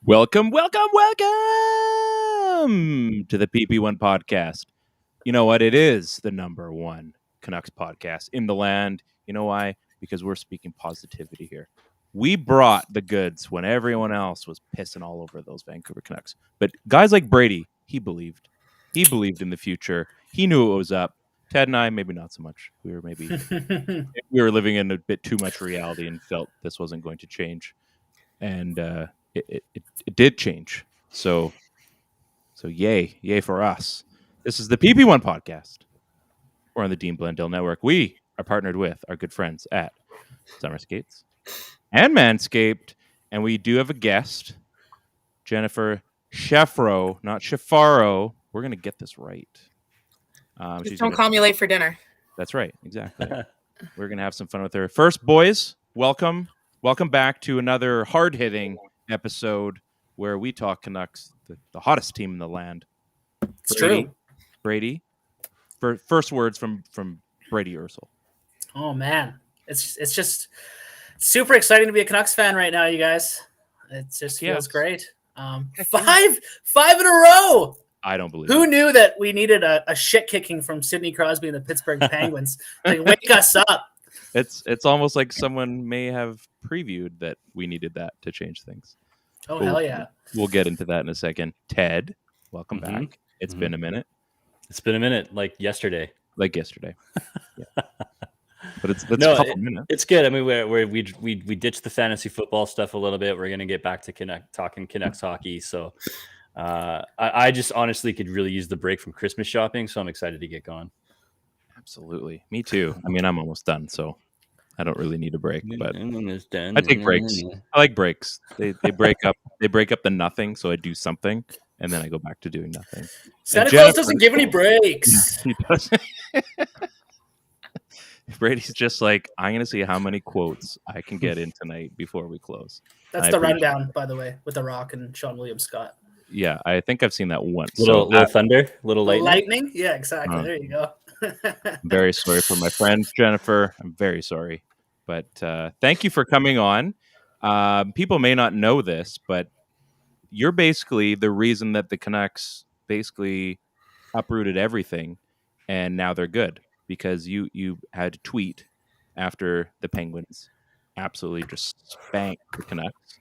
Welcome to the PP1 Podcast. You know what? It is the number one Canucks podcast in the land. You know why? Because we're speaking positivity here. We brought the goods when everyone else was pissing all over those Vancouver Canucks. But guys like Brady, he believed. He believed in the future. He knew it was up. Ted and I, maybe not so much. We were living in a bit too much reality and felt this wasn't going to change. And it did change. So yay for us. This is the PP1 Podcast. We're on the Dean Blundell Network. We are partnered with our good friends at Summerskates and Manscaped. And we do have a guest, Jennifer Chefaro, not Chefaro. We're going to get this right. Just don't call me late for dinner. That's right. Exactly. We're going to have some fun with her. First, boys, welcome. Welcome back to another hard-hitting episode where we talk Canucks, the hottest team in the land. It's true. Brady, first words from Brady Ursel. Oh man, it's just super exciting to be a Canucks fan right now, you guys. It just feels great. Five in a row. I don't believe Who knew that we needed a shit kicking from Sidney Crosby and the Pittsburgh Penguins to wake us up? It's almost like someone may have previewed that we needed that to change things. Oh, hell yeah. We'll get into that in a second. Ted, welcome back. It's been a minute. It's been a minute, like yesterday. Yeah. But it's a couple minutes. It's good. I mean, we ditched the fantasy football stuff a little bit. We're going to get back to talking Canucks hockey. So I just honestly could really use the break from Christmas shopping. So I'm excited to get going. Absolutely. Me too. I mean, I'm almost done, so I don't really need a break, but I take breaks. I like breaks. They break up the nothing, so I do something, and then I go back to doing nothing. Santa Claus doesn't give any breaks. He doesn't. Brady's just like, I'm going to see how many quotes I can get in tonight before we close. That's the rundown, by the way, with The Rock and Sean William Scott. Yeah, I think I've seen that once. Little thunder, little lightning. Lightning? Yeah, exactly. There you go. I'm very sorry for my friend Jennifer. I'm very sorry. But thank you for coming on. People may not know this, but you're basically the reason that the Canucks basically uprooted everything, and now they're good because you had a tweet after the Penguins absolutely just spanked the Canucks.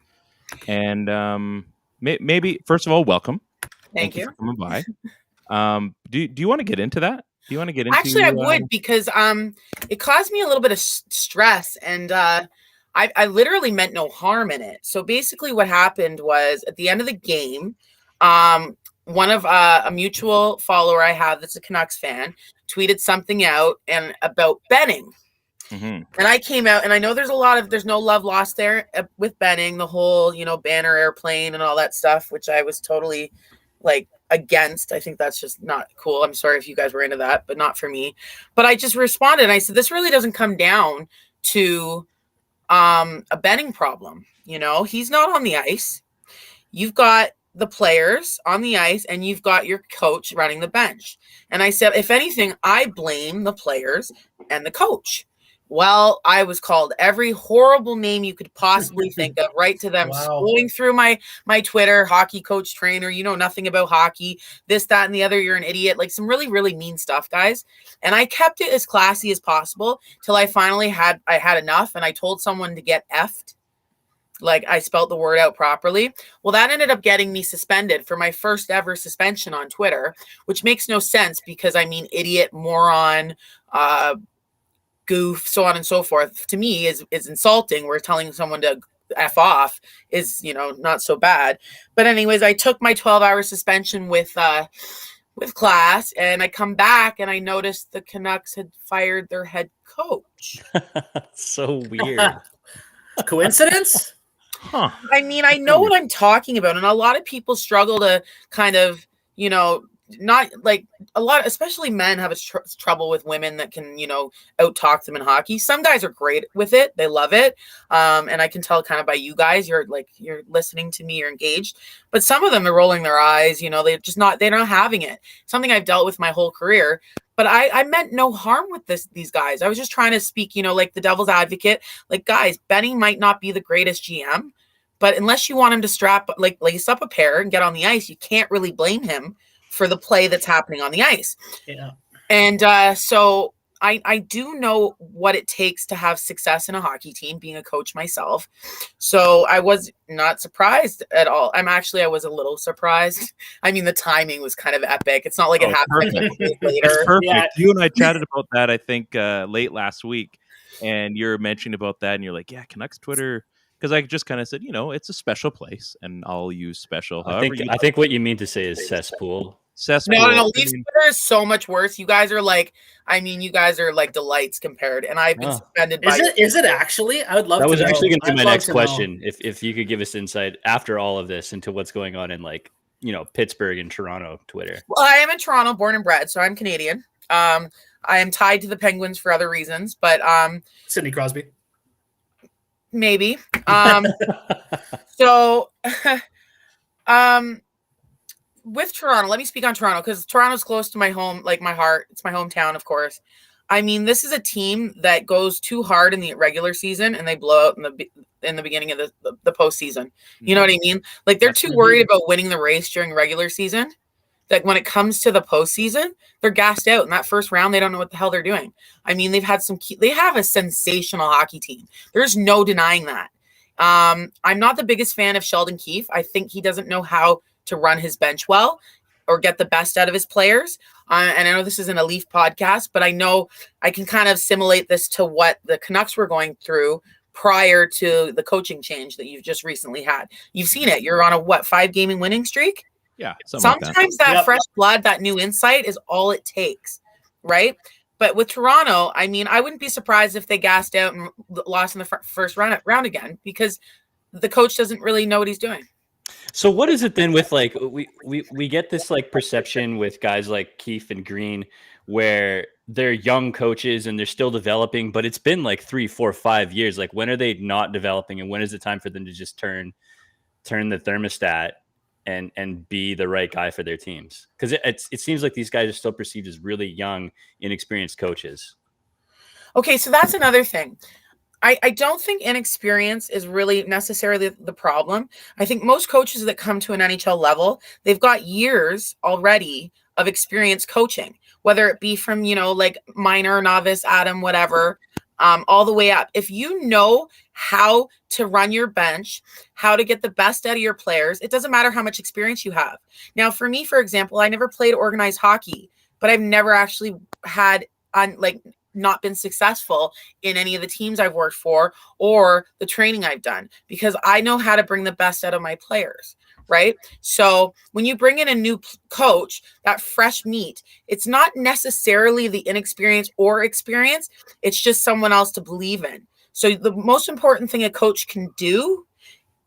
And maybe, first of all, welcome. Thank you for coming by. Do you want to get into that? Do you want to get into? Actually, I would because it caused me a little bit of stress, and I literally meant no harm in it. So basically, what happened was at the end of the game, one of a mutual follower I have that's a Canucks fan tweeted something out and about Benning. Mm-hmm. And I came out, and I know there's no love lost there with Benning, the whole banner airplane and all that stuff, which I was totally against. I think that's just not cool. I'm sorry if you guys were into that, but not for me. But I just responded and I said, this really doesn't come down to a Benning problem. He's not on the ice. You've got the players on the ice and you've got your coach running the bench. And I said, if anything, I blame the players and the coach. Well, I was called every horrible name you could possibly think of, right to them. Wow. Scrolling through my Twitter, hockey coach, trainer, nothing about hockey, this, that, and the other, you're an idiot, some really, really mean stuff, guys. And I kept it as classy as possible till I finally had enough, and I told someone to get effed. I spelled the word out properly. Well, that ended up getting me suspended for my first ever suspension on Twitter, which makes no sense because, idiot, moron, goof, so on and so forth, to me is insulting. We're telling someone to F off is, not so bad. But anyways, I took my 12-hour suspension with class, and I come back and I noticed the Canucks had fired their head coach. So weird. Coincidence? Huh. I know what I'm talking about. And a lot of people struggle to kind of, not a lot, especially men have trouble with women that can, out talk them in hockey. Some guys are great with it. They love it. And I can tell kind of by you guys, you're listening to me, you're engaged, but some of them are rolling their eyes, they're not having it. Something I've dealt with my whole career, but I meant no harm with these guys. I was just trying to speak, the devil's advocate, guys, Benny might not be the greatest GM, But unless you want him to lace up a pair and get on the ice, you can't really blame him for the play that's happening on the ice. Yeah. And so I do know what it takes to have success in a hockey team, being a coach myself. So I was not surprised at all. I was a little surprised. I mean, the timing was kind of epic. It's not like it happened later. It's perfect. Yeah. You and I chatted about that, I think, late last week. And you're mentioning about that, and you're like, yeah, Canucks Twitter. Because I just kind of said, it's a special place, and I'll use special. I think what you mean to say is cesspool. No. Leafs Twitter is so much worse. You guys are like delights compared, and I've been suspended. Is it actually? I would love. That was actually going to be my next question. If you could give us insight after all of this into what's going on in Pittsburgh and Toronto Twitter. Well, I am in Toronto, born and bred, so I'm Canadian. I am tied to the Penguins for other reasons, but Sidney Crosby. Maybe. So, with Toronto, let me speak on Toronto because Toronto's close to my home, like my heart. It's my hometown, of course. I mean, this is a team that goes too hard in the regular season and they blow out in the beginning of the postseason. You know what I mean? Like they're too worried about winning the race during regular season that when it comes to the postseason, they're gassed out. In that first round, they don't know what the hell they're doing. I mean, they have a sensational hockey team. There's no denying that. I'm not the biggest fan of Sheldon Keefe. I think he doesn't know how to run his bench well or get the best out of his players. And I know this isn't a Leaf podcast, but I know I can kind of assimilate this to what the Canucks were going through prior to the coaching change that you've just recently had. You've seen it. You're on a 5-game winning streak? Yeah. Sometimes that fresh blood, that new insight is all it takes, right? But with Toronto, I mean, I wouldn't be surprised if they gassed out and lost in the first round again because the coach doesn't really know what he's doing. So what is it then with we get this perception with guys like Keefe and Green where they're young coaches and they're still developing, but it's been 3, 4, 5 years. Like when are they not developing and when is it time for them to just turn the thermostat and be the right guy for their teams? Because it seems like these guys are still perceived as really young, inexperienced coaches. Okay, so that's another thing. I don't think inexperience is really necessarily the problem. I think most coaches that come to an NHL level, they've got years already of experience coaching, whether it be from, minor, novice, Adam, whatever, all the way up. If you know how to run your bench, how to get the best out of your players, it doesn't matter how much experience you have. Now, for me, for example, I never played organized hockey, but I've never actually had not been successful in any of the teams I've worked for or the training I've done because I know how to bring the best out of my players, right? So when you bring in a new coach, that fresh meat, it's not necessarily the inexperience or experience. It's just someone else to believe in. So the most important thing a coach can do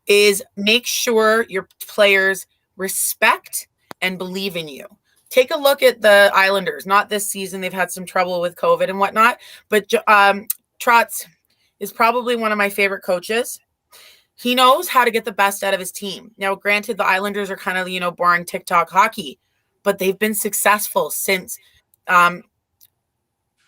is make sure your players respect and believe in you. Take a look at the Islanders. Not this season. They've had some trouble with COVID and whatnot. But Trotz is probably one of my favorite coaches. He knows how to get the best out of his team. Now, granted, the Islanders are kind of, boring TikTok hockey. But they've been successful since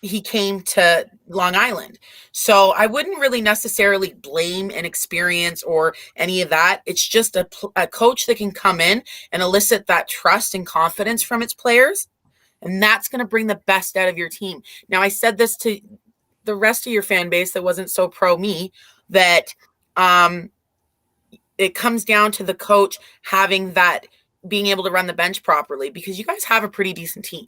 he came to Long Island. So I wouldn't really necessarily blame inexperience or any of that. It's just a coach that can come in and elicit that trust and confidence from its players. And that's going to bring the best out of your team. Now, I said this to the rest of your fan base that wasn't so pro me, that it comes down to the coach having that, being able to run the bench properly, because you guys have a pretty decent team.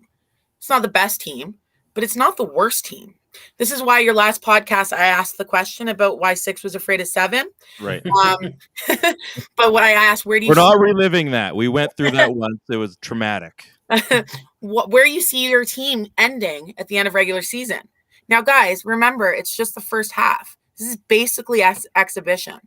It's not the best team, but it's not the worst team. This is why your last podcast, I asked the question about why 6 was afraid of 7. Right. But when I asked, where do you... We're not reliving that. We went through that once. It was traumatic. Where you see your team ending at the end of regular season. Now, guys, remember, it's just the first half. This is basically exhibition.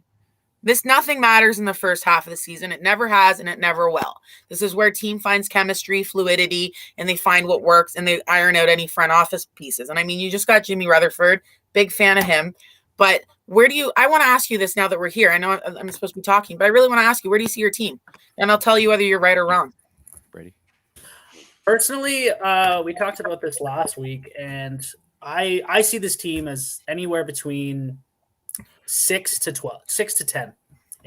Nothing matters in the first half of the season. It never has, and it never will. This is where team finds chemistry, fluidity, and they find what works, and they iron out any front office pieces. And I mean, you just got Jimmy Rutherford, big fan of him. But I want to ask you this now that we're here. I know I'm supposed to be talking, but I really want to ask you, where do you see your team? And I'll tell you whether you're right or wrong. Brady. Personally, we talked about this last week, and I see this team as anywhere between 6 to 10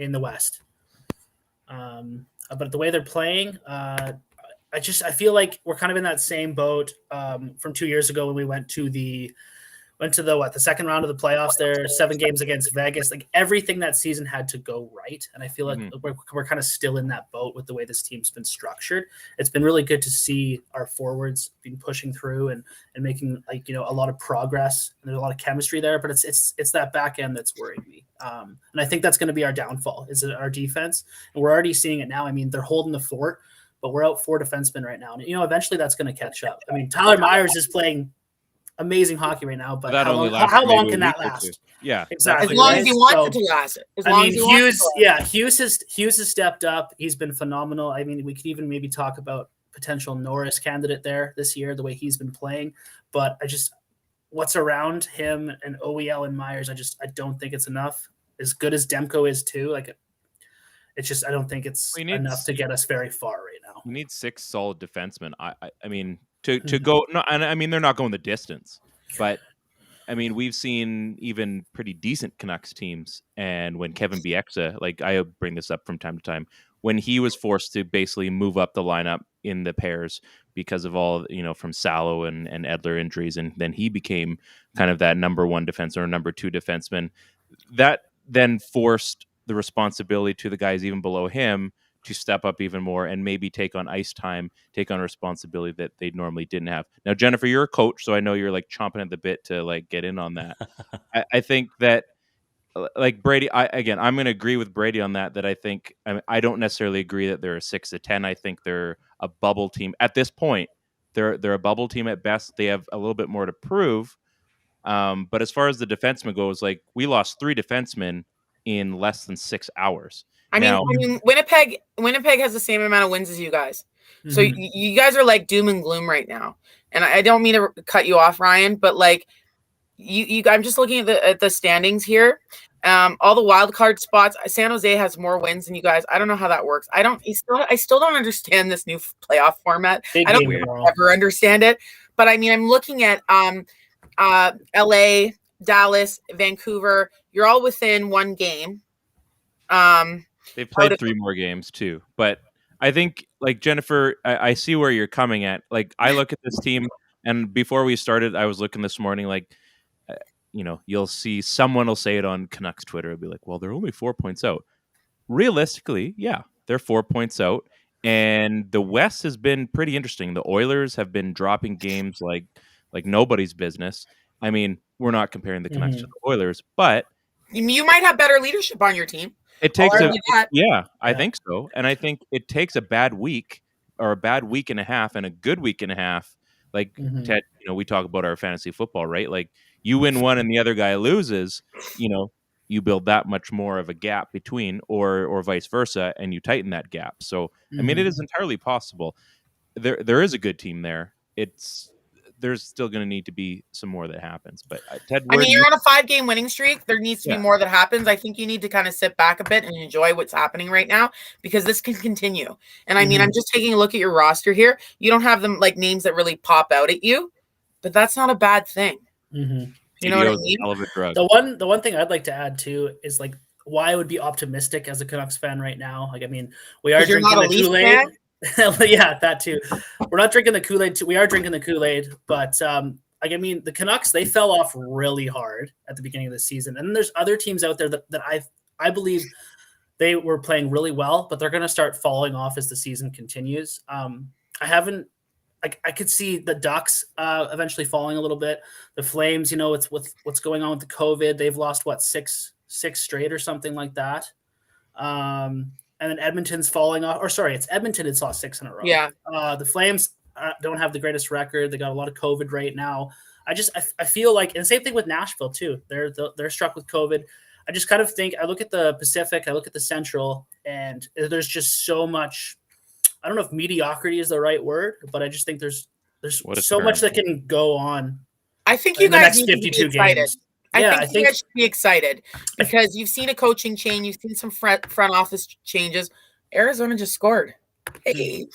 in the West. But the way they're playing, I feel like we're kind of in that same boat from 2 years ago when we went to the second round of the playoffs there, 7 games against Vegas. Like everything that season had to go right. And I feel like we're kind of still in that boat with the way this team's been structured. It's been really good to see our forwards been pushing through and making a lot of progress. And there's a lot of chemistry there, but it's that back end that's worrying me. And I think that's going to be our downfall is our defense. And we're already seeing it now. I mean, they're holding the fort, but we're out 4 defensemen right now. And, eventually that's going to catch up. I mean, Tyler Myers is playing amazing hocky right now, but how long can that last? Yeah, exactly. As long as he wants it to last. Hughes has stepped up. He's been phenomenal. I mean, we could even maybe talk about potential Norris candidate there this year, the way he's been playing. But what's around him and OEL and Myers, I don't think it's enough. As good as Demko is too, I don't think it's enough to get us very far right now. We need 6 solid defensemen. I mean. To go no, and I mean they're not going the distance, but I mean we've seen even pretty decent Canucks teams, and when Kevin Bieksa, like I bring this up from time to time, when he was forced to basically move up the lineup in the pairs because of all from Salo and Edler injuries, and then he became kind of that number 1 defenseman or number 2 defenseman, that then forced the responsibility to the guys even below him to step up even more and maybe take on ice time, take on responsibility that they normally didn't have. Now, Jennifer, you're a coach, so I know you're like chomping at the bit to like get in on that. I think that like Brady, I'm going to agree with Brady on that I think, I don't necessarily agree that they're a 6-10. I think they're a bubble team at this point. They're a bubble team at best. They have a little bit more to prove. But as far as the defenseman goes, like we lost 3 defensemen in less than 6 hours. I mean, Winnipeg has the same amount of wins as you guys. So you guys are like doom and gloom right now. And I don't mean to cut you off, Ryan, but like I'm just looking at the standings here. All the wild card spots. San Jose has more wins than you guys. I don't know how that works. I still don't understand this new playoff format. I don't ever understand it. But I mean, I'm looking at LA, Dallas, Vancouver. You're all within 1 game. They've played 3 more games too, but I think like Jennifer, I see where you're coming at. Like I look at this team, and before we started, I was looking this morning. Like, you'll see someone will say it on Canucks Twitter. It'll be like, "Well, they're only 4 points out." Realistically, yeah, they're 4 points out, and the West has been pretty interesting. The Oilers have been dropping games like nobody's business. I mean, we're not comparing the Canucks to the Oilers, but you might have better leadership on your team. It takes I think so. And I think it takes a bad week or a bad week and a half and a good week and a half. Like Ted, we talk about our fantasy football, right? Like you win one and the other guy loses, you build that much more of a gap between or vice versa, and you tighten that gap. So, I mean, it is entirely possible. There is a good team there. There's still going to need to be some more that happens. But Ted, you're on a 5-game winning streak. There needs to be more that happens. I think you need to kind of sit back a bit and enjoy what's happening right now, because this can continue. And I mean, I'm just taking a look at your roster here. You don't have them like names that really pop out at you, but that's not a bad thing. You know what I mean? The one thing I'd like to add too is like why I would be optimistic as a Canucks fan right now. Like, I mean, we are drinking the Kool-Aid. Yeah, that too. We're not drinking the Kool-Aid. We are drinking the Kool-Aid, but like I mean, the Canucks, they fell off really hard at the beginning of the season, and then there's other teams out there that I believe they were playing really well, but they're going to start falling off as the season continues. I could see the Ducks eventually falling a little bit. The Flames, it's with what's going on with the COVID. They've lost six straight or something like that. And then Edmonton's falling off. Or sorry, it's Edmonton. It's lost 6 in a row. Yeah. The Flames don't have the greatest record. They got a lot of COVID right now. I feel like, and same thing with Nashville too. They're struck with COVID. I just kind of think, I look at the Pacific, I look at the Central, and there's just so much. I don't know if mediocrity is the right word, but I just think there's so much that can go on. I think you guys need to be excited. Games. I think you guys should be excited because you've seen a coaching change. You've seen some front office changes. Arizona just scored. Hey,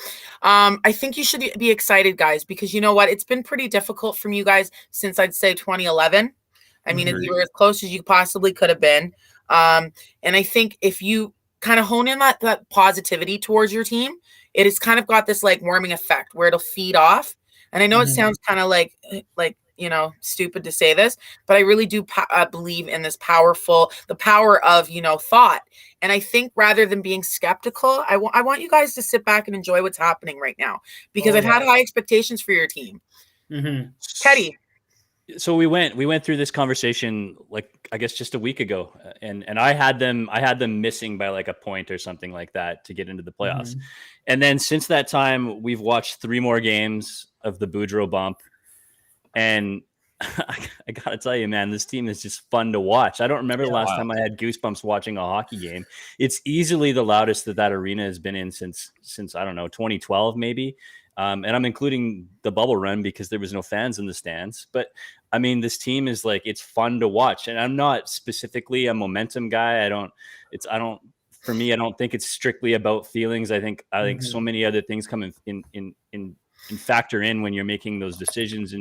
I think you should be excited, guys, because you know what? It's been pretty difficult from you guys since I'd say 2011. I mean, you were as close as you possibly could have been. And I think if you kind of hone in that positivity towards your team, it has kind of got this like warming effect where it'll feed off. And I know it sounds kind of like, stupid to say this, but I really do believe in the power of, thought. And I think rather than being skeptical, I want you guys to sit back and enjoy what's happening right now, because I've had high expectations for your team. Teddy. So we went through this conversation, like, I guess just a week ago, and I had them missing by like a point or something like that to get into the playoffs. And then since that time, we've watched 3 more games of the Boudreaux bump. And I got to tell you, man, this team is just fun to watch. I don't remember the last time I had goosebumps watching a hockey game. It's easily the loudest that arena has been in since I don't know, 2012 maybe. And I'm including the bubble run because there was no fans in the stands. But I mean, this team is like, it's fun to watch. And I'm not specifically a momentum guy. For me, I don't think it's strictly about feelings. I think so many other things come in factor in when you're making those decisions,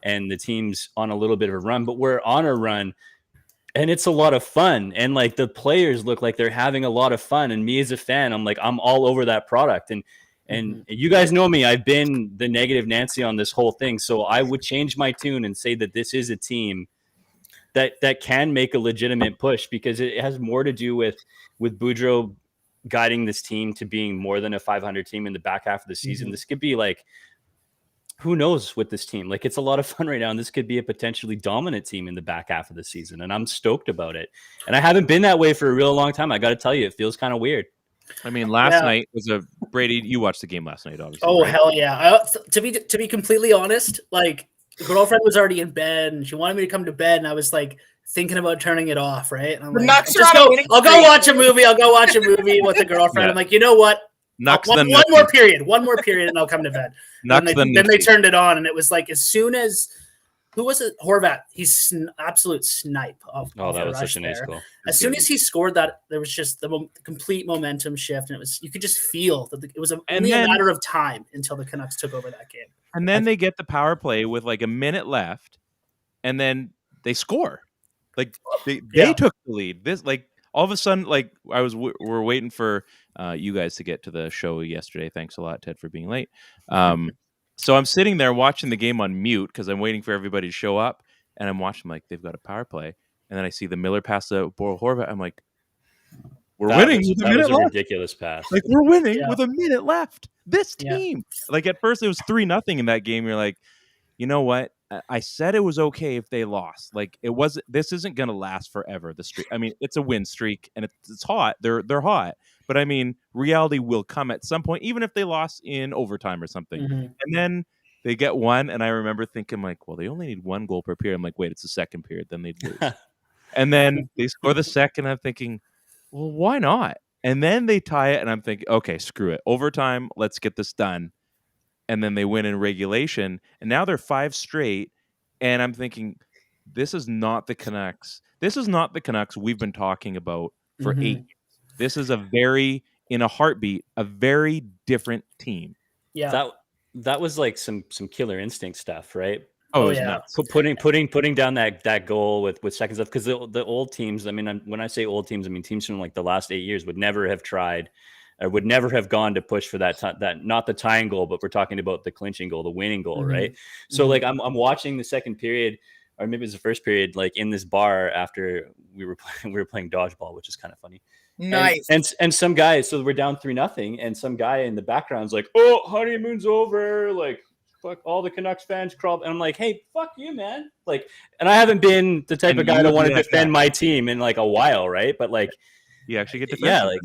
and the team's on a little bit of a run, but we're on a run and it's a lot of fun. And like the players look like they're having a lot of fun. And me as a fan, I'm all over that product. And you guys know me, I've been the negative Nancy on this whole thing. So I would change my tune and say that this is a team that can make a legitimate push, because it has more to do with Boudreaux guiding this team to being more than a 500 team in the back half of the season. This could be like, who knows with this team? Like, it's a lot of fun right now, and this could be a potentially dominant team in the back half of the season, and I'm stoked about it. And I haven't been that way for a real long time. I got to tell you, it feels kind of weird. I mean, last night was Brady. You watched the game last night, obviously. Oh, right? hell yeah! To be completely honest, like, the girlfriend was already in bed, and she wanted me to come to bed, and I was like thinking about turning it off, right? And I'm like, I'll go watch a movie. I'll go watch a movie with the girlfriend. Yeah. I'm like, you know what? One more period, and I'll come to bed. Then they turned it on, and it was like, as soon as, who was it? Horvat. He's absolute snipe. That was such an ace goal. As soon as he scored that, there was just the complete momentum shift, and you could just feel that it was only a matter of time until the Canucks took over that game. And then they get the power play with like a minute left, and then they score. Like they took the lead. This, like, all of a sudden, like, we're waiting for you guys to get to the show yesterday. Thanks a lot, Ted, for being late. So I'm sitting there watching the game on mute because I'm waiting for everybody to show up, and I'm watching, like, they've got a power play, and then I see the Miller pass to Horvat. I'm like, we're winning with a minute left. Ridiculous pass. Like, we're winning with a minute left. This team. Like, at first it was 3-0 in that game. You're like, you know what? I said it was okay if they lost. Like, this isn't going to last forever. The streak. I mean, it's a win streak, and it's hot. They're hot. But I mean, reality will come at some point, even if they lost in overtime or something. And then they get one, and I remember thinking, like, well, they only need 1 goal per period. I'm like, wait, it's the second period, then they'd lose. And then they score the second. I'm thinking, well, why not? And then they tie it, and I'm thinking, okay, screw it. Overtime, let's get this done. And then they win in regulation, and now they're 5 straight. And I'm thinking, this is not the Canucks. This is not the Canucks we've been talking about for 8 years. This is in a heartbeat, a very different team. Yeah, that was like some killer instinct stuff, right? Oh yeah, nuts. Putting down that goal with seconds left, because the old teams. I mean, when I say old teams, I mean teams from like the last 8 years would never have tried. I would never have gone to push for that not the tying goal, but we're talking about the clinching goal, the winning goal, right? So like I'm watching the second period, or maybe it was the first period, like in this bar after we were playing dodgeball, which is kind of funny. Nice. And some guy, so we're down 3-0, and some guy in the background's like, "Oh, honeymoon's over!" Like, fuck, all the Canucks fans crawl. And I'm like, "Hey, fuck you, man!" Like, and I haven't been the type of guy that want to defend my team in like a while, right? But like, you actually get defended.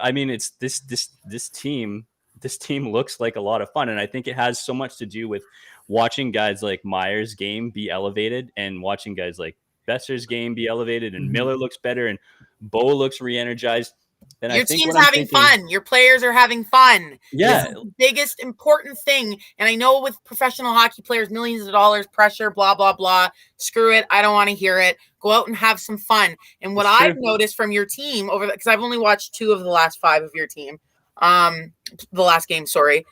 I mean, it's this team. This team looks like a lot of fun, and I think it has so much to do with watching guys like Meyer's game be elevated, and watching guys like Besser's game be elevated, and Miller looks better, and Bo looks re-energized. And your team's having fun. Your players are having fun. Yeah. This is the biggest important thing. And I know with professional hockey players, millions of dollars, pressure, blah, blah, blah. Screw it. I don't want to hear it. Go out and have some fun. And what I've noticed from your team because I've only watched 2 of the last 5 of your team, the last game, sorry.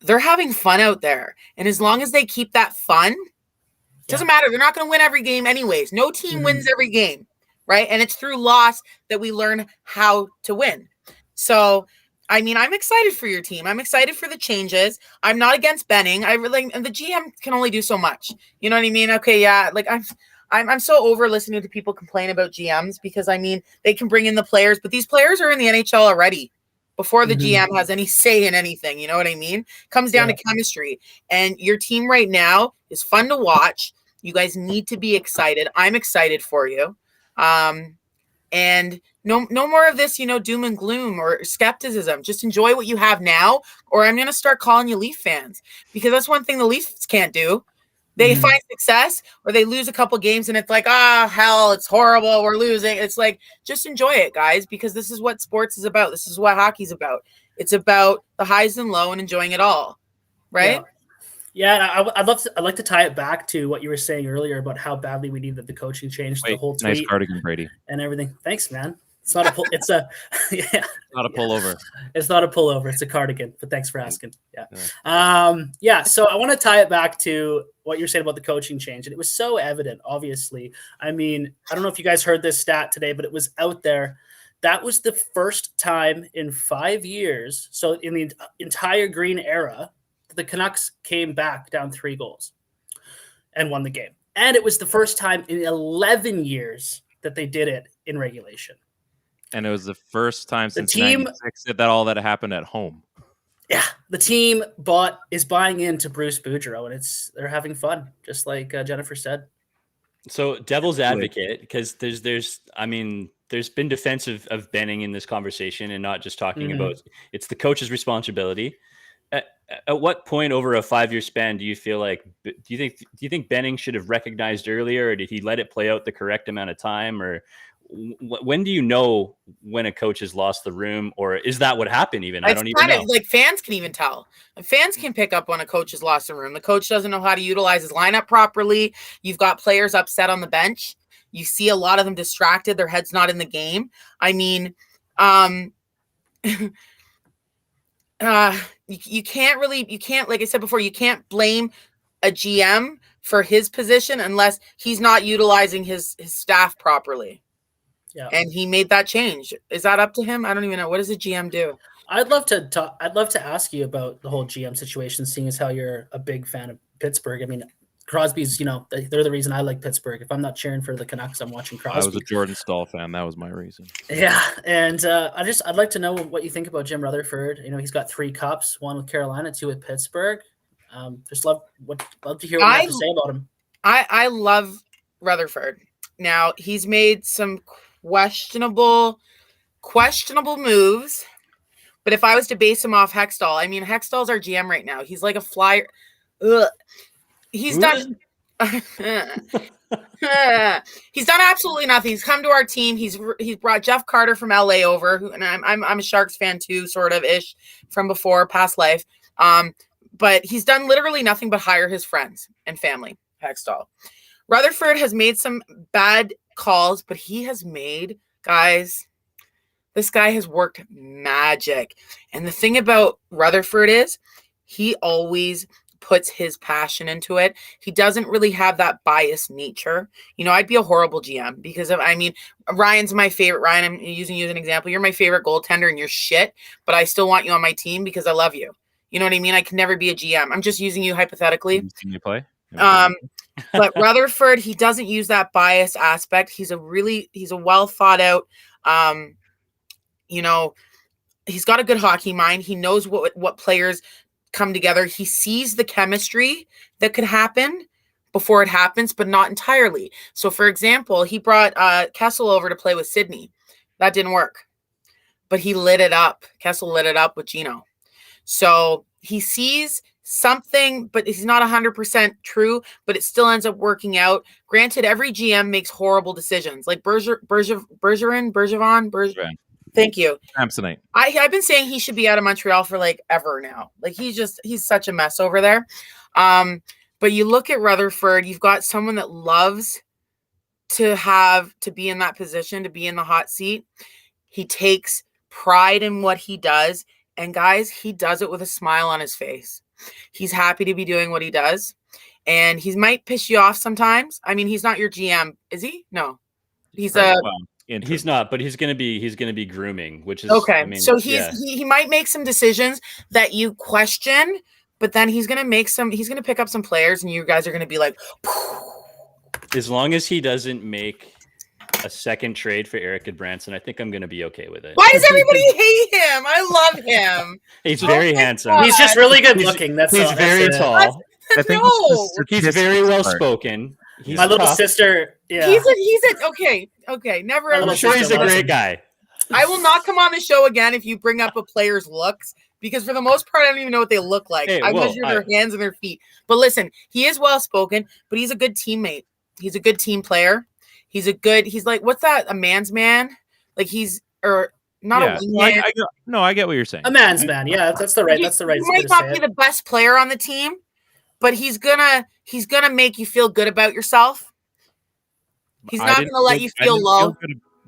They're having fun out there. And as long as they keep that fun, it doesn't matter. They're not going to win every game anyways. No team wins every game. right? And it's through loss that we learn how to win. So, I mean, I'm excited for your team. I'm excited for the changes. I'm not against Benning. I really, and the GM can only do so much. You know what I mean? Okay, yeah. Like I'm so over listening to people complain about GMs because I mean they can bring in the players, but these players are in the NHL already before the GM has any say in anything. You know what I mean? Comes down to chemistry. And your team right now is fun to watch. You guys need to be excited. I'm excited for you. And no more of this, doom and gloom or skepticism. Just enjoy what you have now, or I'm going to start calling you Leaf fans, because that's one thing the Leafs can't do. They find success or they lose a couple games and it's like, hell, it's horrible, we're losing. It's like, just enjoy it, guys, because this is what sports is about. This is what hockey's about. It's about the highs and lows and enjoying it all, right? Yeah, I'd like to tie it back to what you were saying earlier about how badly we needed the coaching change, the whole tweet, nice cardigan, Brady, and everything. Thanks, man. It's not a it's a not a pullover. It's not a pullover. It's a cardigan. But thanks for asking. Yeah. So I want to tie it back to what you're saying about the coaching change, and it was so evident. Obviously, I mean, I don't know if you guys heard this stat today, but it was out there. That was the first time in 5 years, so in the entire Green era, the Canucks came back down 3 goals and won the game. And it was the first time in 11 years that they did it in regulation. And it was the first time since 96 that all that happened at home. Yeah, the team is buying into Bruce Boudreau, and they're having fun, just like Jennifer said. So devil's advocate, because there's been defensive of Benning in this conversation and not just talking about it's the coach's responsibility. At what point over a 5-year span do you feel like, do you think Benning should have recognized earlier, or did he let it play out the correct amount of time, or when do you know when a coach has lost the room, or is that what happened even? I don't even know. Like fans can even tell. Fans can pick up when a coach has lost the room. The coach doesn't know how to utilize his lineup properly. You've got players upset on the bench. You see a lot of them distracted. Their head's not in the game. I mean, you can't, like I said before, you can't blame a GM for his position unless he's not utilizing his staff properly. Yeah. And he made that change. Is that up to him? I don't even know. What does a GM do? I'd love to ask you about the whole GM situation, seeing as how you're a big fan of Pittsburgh. I mean, Crosby's, they're the reason I like Pittsburgh. If I'm not cheering for the Canucks, I'm watching Crosby. I was a Jordan Stahl fan. That was my reason. Yeah. And I'd like to know what you think about Jim Rutherford. He's got 3 cups, 1 with Carolina, 2 with Pittsburgh. Just love to hear what you have to say about him. I love Rutherford. Now, he's made some questionable moves, but if I was to base him off Hextall, I mean, Hextall's our GM right now. He's like a flyer. He's done absolutely nothing. He's come to our team. He's brought Jeff Carter from LA over, and I'm a Sharks fan too, sort of ish from before, past life. But he's done literally nothing but hire his friends and family. Hextall. Rutherford has made some bad calls, but he has made, guys, this guy has worked magic. And the thing about Rutherford is he always puts his passion into it. He doesn't really have that biased nature. I'd be a horrible GM because Ryan's my favorite. Ryan, I'm using you as an example. You're my favorite goaltender and you're shit, but I still want you on my team because I love you. You know what I mean? I can never be a GM. I'm just using you hypothetically. Can you play? But Rutherford, he doesn't use that bias aspect. He's a well thought out, he's got a good hockey mind. He knows what players come together. He sees the chemistry that could happen before it happens, but not entirely. So for example, he brought Kessel over to play with Sydney. That didn't work, but he lit it up. Kessel lit it up with Gino. So he sees something, but he's not 100% true, but it still ends up working out. Granted, every GM makes horrible decisions. Like Bergevin. Thank you. Samsonite. I've been saying he should be out of Montreal for like ever now. Like he's such a mess over there. But you look at Rutherford, you've got someone that loves to be in that position, to be in the hot seat. He takes pride in what he does. And guys, he does it with a smile on his face. He's happy to be doing what he does. And he might piss you off sometimes. I mean, he's not your GM, is he? No. He's Right, a well, He's not, but he's gonna be grooming, which is okay. I mean, So yeah. he might make some decisions that you question, but then he's gonna pick up some players, and you guys are gonna be like, As long as he doesn't make a second trade for Eric Goodbranson, I think I'm gonna be okay with it. why does everybody hate him? I love him. He's Oh very my handsome. God. He's just really good looking. That's He's all. very That's it. tall. I think No. He's very well spoken. He's My little tough. sister. Yeah. He's a okay. Never My ever. I'm little sure he's a sister loves great him. guy. I will not come on the show again if you bring up a player's looks, because for the most part, I don't even know what they look like. Hey, I well, measure their hands and their feet. But listen, he is well spoken, but he's a good teammate. He's a good team player. He's like, what's that? A man's man? Like not Yeah, a wingman. I get what you're saying. A man's man. Yeah, that's the right. That's the right. He way might to not say be it. the best player on the team, but he's gonna make you feel good about yourself. He's not gonna let you feel low.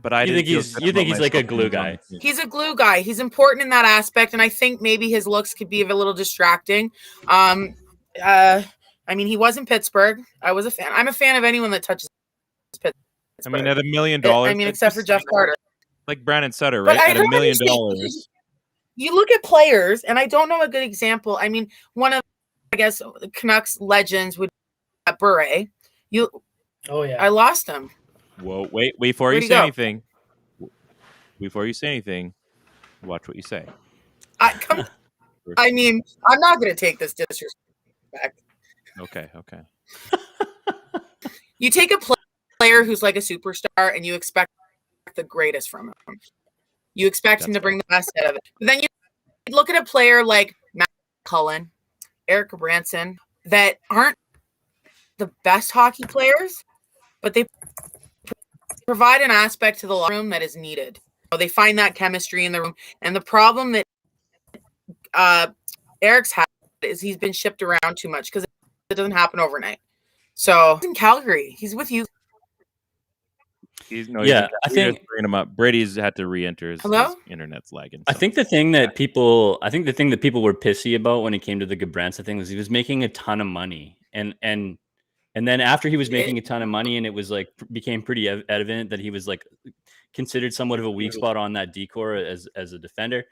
But I You think he's like a glue guy? He's a glue guy. He's important in that aspect, and I think maybe his looks could be a little distracting. I mean, he was in Pittsburgh. I was a fan. I'm a fan of anyone that touches Pittsburgh. I mean, at $1 million. I mean, except for Jeff Carter. Like Brandon Sutter, But right? I At don't $1 million. understand. You look at players, and I don't know a good example. I mean, one of, I guess, the Canucks legends would be Bure. Oh yeah. I lost him. Whoa, wait, before you Where'd he say go? anything. Before you say anything, watch what you say. I mean, I'm not going to take this disrespect. Okay. You take a player who's like a superstar, and you expect the greatest from him. You expect him to bring the best out of it. But then you look at a player like Matt Cullen, Eric Branson, that aren't the best hockey players, but they provide an aspect to the locker room that is needed. They find that chemistry in the room. And the problem that Eric's had is he's been shipped around too much because it doesn't happen overnight. So he's in Calgary. He's with you. I think bringing him up. Brady's had to re-enter. His internet's lagging. I think the thing that people were pissy about when it came to the Goodbranson thing was he was making a ton of money, and then after he was making a ton of money, and it was like became pretty evident that he was like considered somewhat of a weak spot on that decor as a defender.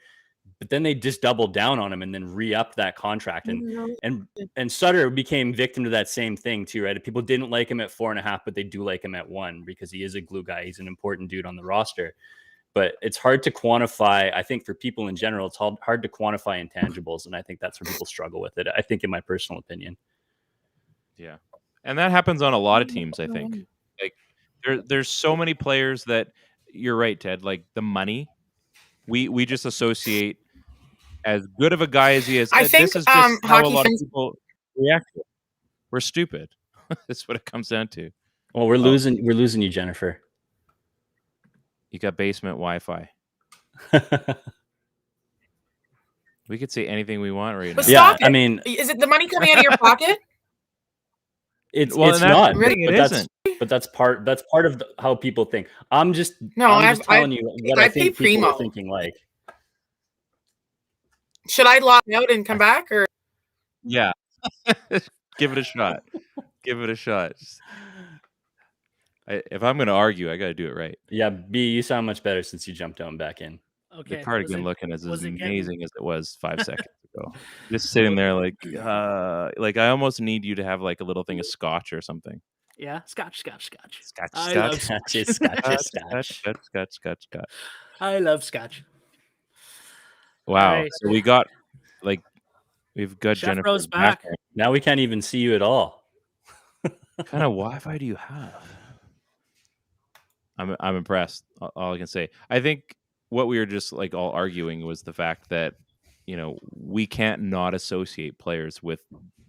But then they just doubled down on him and then re-upped that contract. And Sutter became victim to that same thing too, right? People didn't like him at 4.5, but they do like him at 1 because he is a glue guy. He's an important dude on the roster. But it's hard to quantify. I think for people in general, it's hard to quantify intangibles. And I think that's where people struggle with it. I think in my personal opinion. Yeah. And that happens on a lot of teams, I think. Like there's so many players that you're right, Ted, like the money. We just associate as good of a guy as he is. I think this is just how a lot fans- of people react to it. We're stupid. That's what it comes down to. Well, we're losing you, Jennifer. You got basement Wi-Fi. We could say anything we want right now. But Yeah, stop it. I mean, Is it the money coming out of your pocket? it's that's not. the thing, it isn't. But that's part of how people think. I'm just telling you what I think people are thinking. Like, should I log out and come back, or Yeah. Give it a shot. Give it a shot. If I'm going to argue, I got to do it right. yeah, B, you sound much better since you jumped out and back in. Okay. The cardigan looking as was it amazing as it was 5 seconds ago. Just sitting there like I almost need you to have like a little thing of scotch or something. Yeah, scotch. Scotch. I love Scotch. Scotch. I love scotch. Wow. Right. So we've got Jennifer Chefaro's back. Now we can't even see you at all. What kind of Wi-Fi do you have? I'm impressed. All I can say. I think what we were just like all arguing was the fact that we can't not associate players with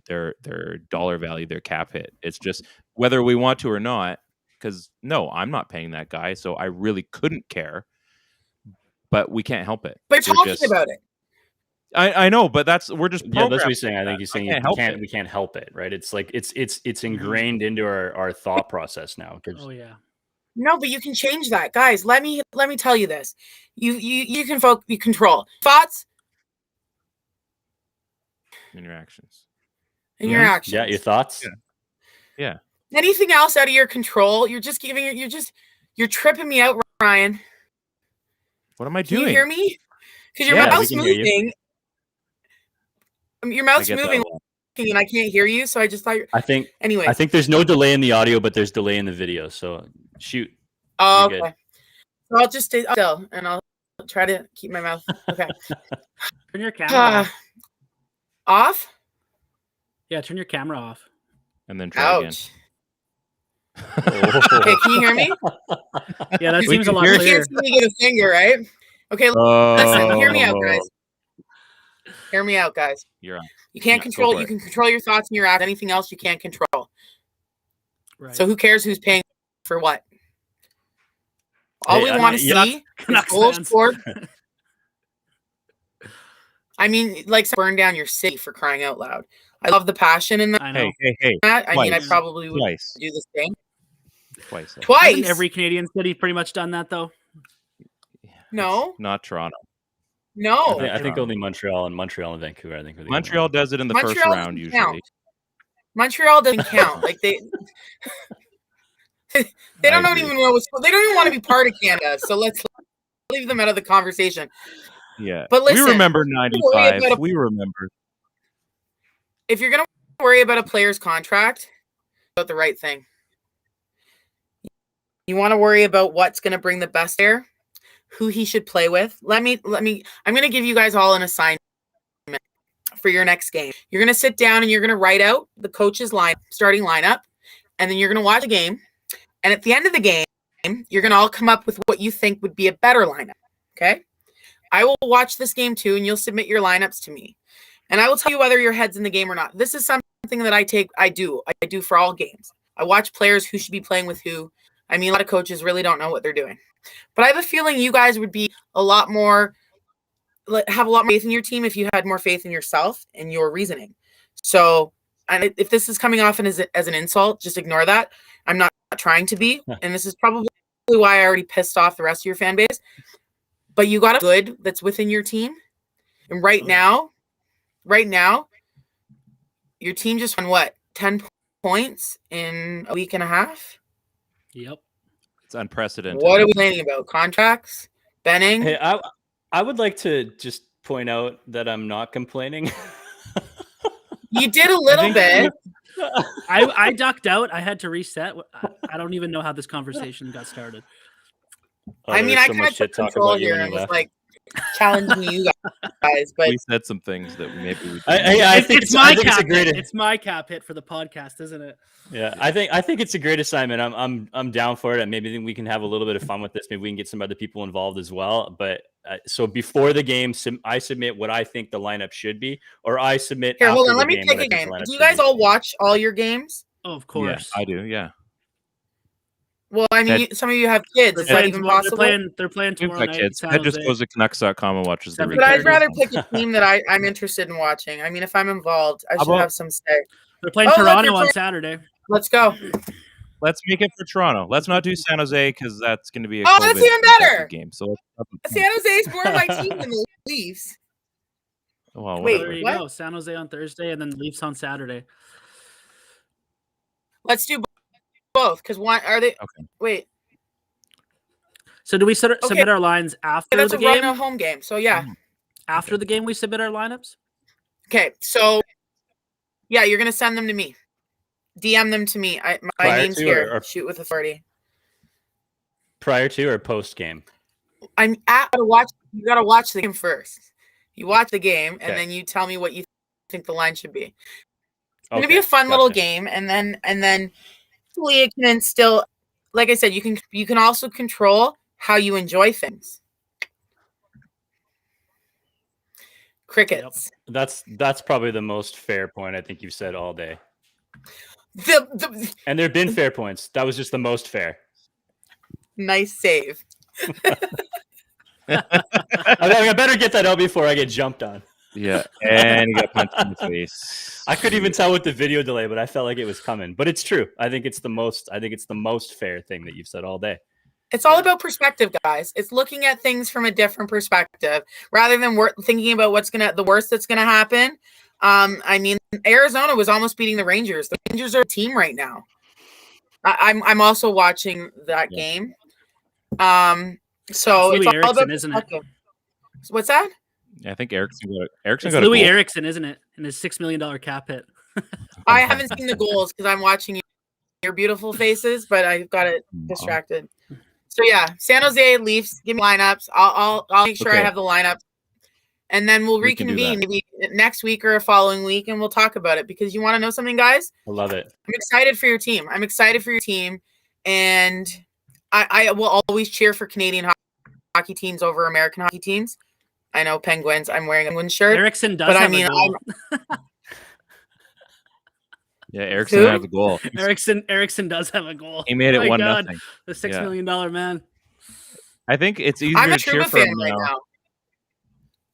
their dollar value, their cap hit. It's just whether we want to or not. Because no, I'm not paying that guy, so I really couldn't care. But we can't help it. but you're talking about it? I know, but we're just Yeah, that's what he's saying. I think he's saying we can't help it, right? It's like it's ingrained into our thought process now. Oh yeah. No, but you can change that, guys. Let me tell you this. You can you control thoughts in your actions. and your actions. Yeah, your thoughts. Yeah. Anything else out of your control, you're You're tripping me out, Ryan. What am I Can doing? you hear me? Because your Yeah, we mouth's can hear you. moving. Your I mouth's get that moving, a lot. and I can't hear you. So I just thought. I think Anyway. there's no delay in the audio, but there's delay in the video. So shoot. Oh, You're okay. So I'll just stay still, and I'll try to keep my mouth. Okay. Turn your camera off. Off? Yeah, turn your camera off. And then try again. Ouch. Oh. Okay, can you hear me? Yeah, that We seems a can lot hear You you. clearer. can't see me get a finger, right? Okay, listen, hear me out, guys. Hear me out, guys. You're on. You can't Yeah, control. go for You it. can control your thoughts and your actions. Anything else you can't control. Right. So who cares who's paying for what? All Hey, we want to yeah, see is Canucks goals fans. scored. I mean, like burn down your city for crying out loud. I love the passion in I know. Hey. that. I mean, I Twice. probably would Twice. do the same. Twice. Twice. Hasn't every Canadian city pretty much done that though? No. It's not Toronto. No. I think only Montreal and Vancouver. I think are the only Montreal ones. does it in the Montreal first round doesn't usually. count. Montreal doesn't count. Like they don't I agree. even know they don't even want to be part of Canada. So let's leave them out of the conversation. Yeah. But listen, we remember worry 95. about We remember. if you're gonna worry about a player's contract, about the right thing. You want to worry about what's going to bring the best there, who he should play with. I'm going to give you guys all an assignment for your next game. You're going to sit down and you're going to write out the coach's starting lineup, and then you're going to watch a game. And at the end of the game, you're going to all come up with what you think would be a better lineup. Okay. I will watch this game too, and you'll submit your lineups to me. And I will tell you whether your head's in the game or not. This is something that I do for all games. I watch players who should be playing with who. I mean, a lot of coaches really don't know what they're doing. But I have a feeling you guys would be have a lot more faith in your team if you had more faith in yourself and your reasoning. So, and if this is coming off as an insult, just ignore that. I'm not trying to be. And this is probably why I already pissed off the rest of your fan base. But you got a good that's within your team. And right now, your team just won 10 points in a week and a half? Yep. It's unprecedented. What are we complaining about? Contracts? Benning? Hey, I would like to just point out that I'm not complaining. You did a little bit. I ducked out. I had to reset. I don't even know how this conversation got started. I mean, I kind of took control here and was like challenging you guys, but we said some things that maybe we I think it's my it's a cap great. hit. It's my cap hit for the podcast, isn't it? Yeah, I think it's a great assignment. I'm down for it, and maybe we can have a little bit of fun with this. Maybe we can get some other people involved as well. But so before the game, I submit what I think the lineup should be, or I submit. Here, hold on. after Let the me game pick what I a think the game. lineup Do you should guys be. all watch all your games? Oh, of course. Yeah, I do. Yeah. Well, I mean, some of you have kids. Is that even possible? They're playing We've tomorrow got night. kids. San Ted just Jose. goes to Canucks.com and watches the But But I'd replays. rather pick a team that I'm interested in watching. I mean, if I'm involved, I should about- have some say. They're playing Oh, look, Toronto they're on playing- Saturday. Let's go. Let's make it for Toronto. Let's not do San Jose because that's going to be a Oh, that's COVID even better. game. So let's San Jose's more my team than the Leafs. well, Wait, There you what? go. San Jose on Thursday and then Leafs on Saturday. Let's do both. Because one, are they? Okay. Wait, So do we submit our lines after that's the a run game? a home game. So yeah. After the game, we submit our lineups. Okay, so yeah, you're gonna send them to me. DM them to me. My Prior name's to here. or- Shoot with authority. Prior to or post game? I'm at watch. You gotta watch the game first. You watch the game, and Okay. then you tell me what you think the line should be. It's gonna Okay, be a fun little gotcha. game, and then hopefully it can still, like I said, you can also control how you enjoy things. Crickets. That's probably the most fair point I think you've said all day. The And there've been fair points. That was just the most fair. nice save. I better get that out before I get jumped on. Yeah, and you got punched in the face. I couldn't even tell with the video delay, but I felt like it was coming. But it's true. I think it's the most fair thing that you've said all day. It's all about perspective, guys. It's looking at things from a different perspective rather than thinking about the worst that's gonna happen. I mean, Arizona was almost beating the Rangers. The Rangers are a team right now. I'm also watching that game. So Louis it's all Eriksson, about isn't it? What's that? Yeah, I think Erickson It's got a Louis goal. Eriksson, isn't it? And his $6 million cap hit. I haven't seen the goals because I'm watching your beautiful faces, but I got it distracted. So yeah, San Jose Leafs. Give me lineups. I'll make sure I have the lineup, and then we'll We can do reconvene maybe next week or a following week, and we'll talk about it. Because you want to know something, guys? I love it. I'm excited for your team. And I will always cheer for Canadian hockey teams over American hockey teams. I know Penguins. I'm wearing a Penguin shirt. Eriksson does but have I mean, a goal. Yeah, Erickson Who? has a goal. Eriksson does have a goal. He made it My 1-0. God, the $6 million man. I think it's easier I'm a to cheer Trouba for fan him right now.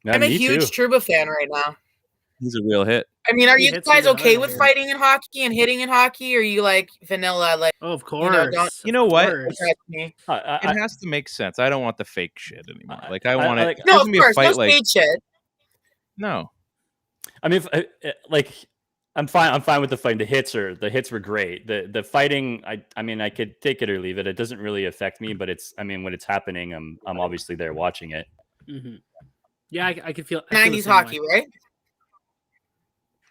Yeah, I'm a me huge too. Trouba fan right now. He's a real hit. I mean, are He you hits guys really okay hard with here. fighting in hockey and hitting in hockey? Or are you like vanilla? Like, Oh, of know, course. don't- You know what? course. touch me? It has to make sense. I don't want the fake shit anymore. Like I I want it. like- It No, doesn't of be course, a no fight like stage shit. no. I mean, like I'm fine with the fight. The hits were great. The fighting, I mean, I could take it or leave it. It doesn't really affect me, but when it's happening, I'm obviously there watching it. Mm-hmm. Yeah, I could feel 90s hockey, right?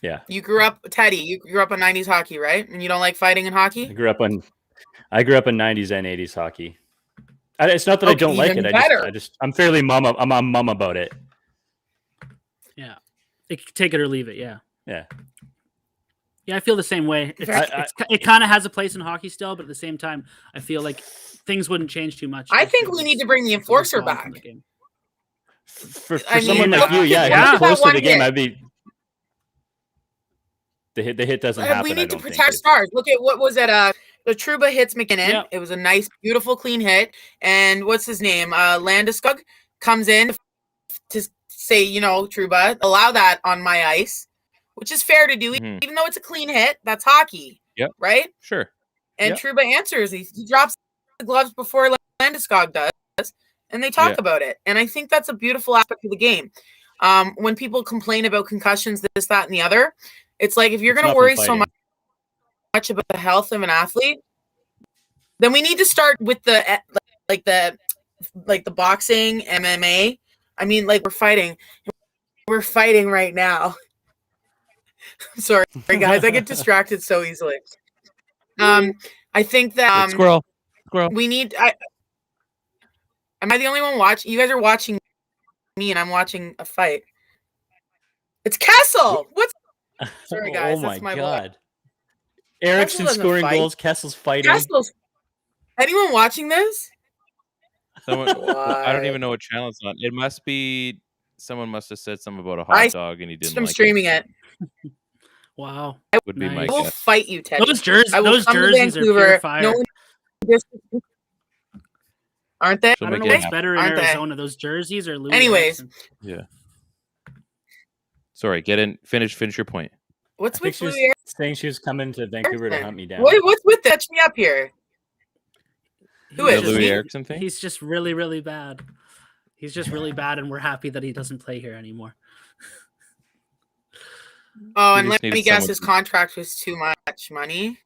Yeah. You grew up, Teddy. You grew up on 90s hockey, right? And you don't like fighting in I hockey? grew up on 90s and 80s hockey. It's not that I Okay, don't like even it. better. I'm fairly mum about it. Yeah, take it or leave it. Yeah, Yeah. yeah. I feel the same way. I- It kind of has a place in hockey still, but at the same time, I feel like things wouldn't change too much. I if think it we was- need to bring the if it was enforcer gone from back. the game. For I mean, someone like look you, at- yeah, yeah. who's close to That the game, one I'd be. The hit doesn't happen. We I need to don't think. protect stars. Look at what was it? The Trouba hits McKinnon. Yeah. It was a nice, beautiful, clean hit. And what's his name? Landeskog comes in to say, you know, Trouba, allow that on my ice, which is fair to do, Mhm. even though it's a clean hit. That's hockey. Yep. Right? Sure. And Yep. Trouba answers. He drops the gloves before Landeskog does, and they talk Yeah. about it. And I think that's a beautiful aspect of the game. When people complain about concussions, this, that, and the other, it's like if you're going to worry so much about the health of an athlete, then we need to start with the boxing, MMA. I mean, like we're fighting right now. Sorry, guys, I get distracted so easily. I think that Squirrel. we need. Am I the only one watching? You guys are watching me, and I'm watching a fight. It's Kessel. What's? Sorry, guys. Oh that's my my god. boy. Erickson doesn't scoring fight. goals. Kessel's fighting. Kessel's. Anyone watching this? I don't even know what channel it's on. It must be someone must have said something about a hot dog and he didn't. I'm like streaming it. Wow, Would be my Nice. I will guess. fight you, Teddy. those jerseys, I will those come to jerseys are Vancouver. pure fire. No one- Aren't they? She'll I don't know make it what's happen. better in Aren't they? Arizona, those jerseys or Louis Anyways. Eriksson? Yeah. Sorry, get in. Finish your point. What's I think with she was Louis saying she was coming to Vancouver to hunt me down. What's with that? Touch me up here. Who He's is The just- Louis me? Erickson thing? He's just really, really bad. He's just really bad, and we're happy that he doesn't play here anymore. Oh, He and just let me needed guess, someone his to- contract was too much money.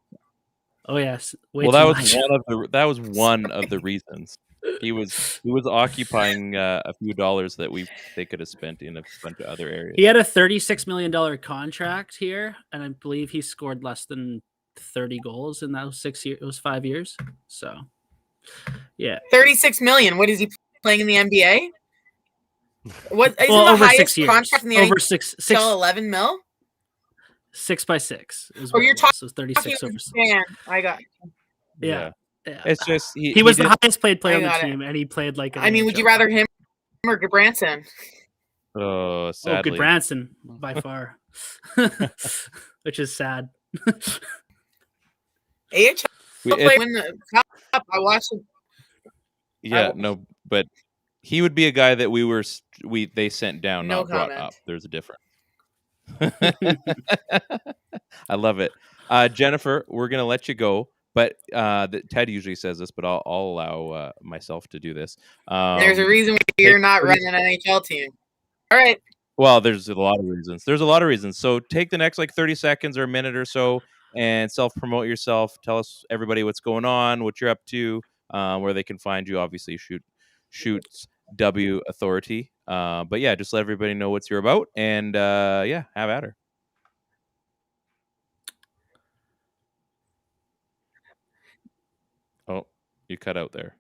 Oh yes, Well, that was one of the reasons. He was occupying a few dollars that they could have spent in a bunch of other areas. He had a $36 million contract here, and I believe he scored less than 30 goals in those 6 years. It was 5 years. So, yeah. 36 million. What is he playing in the NBA? What isn't Well, the over highest 6 years. contract in the Over NHL? six 11 mil. 6 by 6. Is Oh, what you're it was. So it was 36 Talking over 6. fan. I got. Yeah. It's just He was the did- highest paid player I on the got it. team, and he played like. I mean, would you rather him or Branson? Oh, Oh, sadly. good Branson by far, which is sad. AHL We- play win the cup. I watched it. Yeah, no, but he would be a guy that they sent down, No not brought comment. up. There's a difference. I love it. Jennifer, we're gonna let you go, but Ted usually says this, but I'll allow myself to do this. There's a reason you're not running an NHL team. All right. Well, there's a lot of reasons. So take the next 30 seconds or a minute or so and self-promote yourself. Tell us everybody what's going on, what you're up to, where they can find you. Obviously, shoots W Authority. But yeah, just let everybody know what you're about, and yeah, have at her. Oh, you cut out there.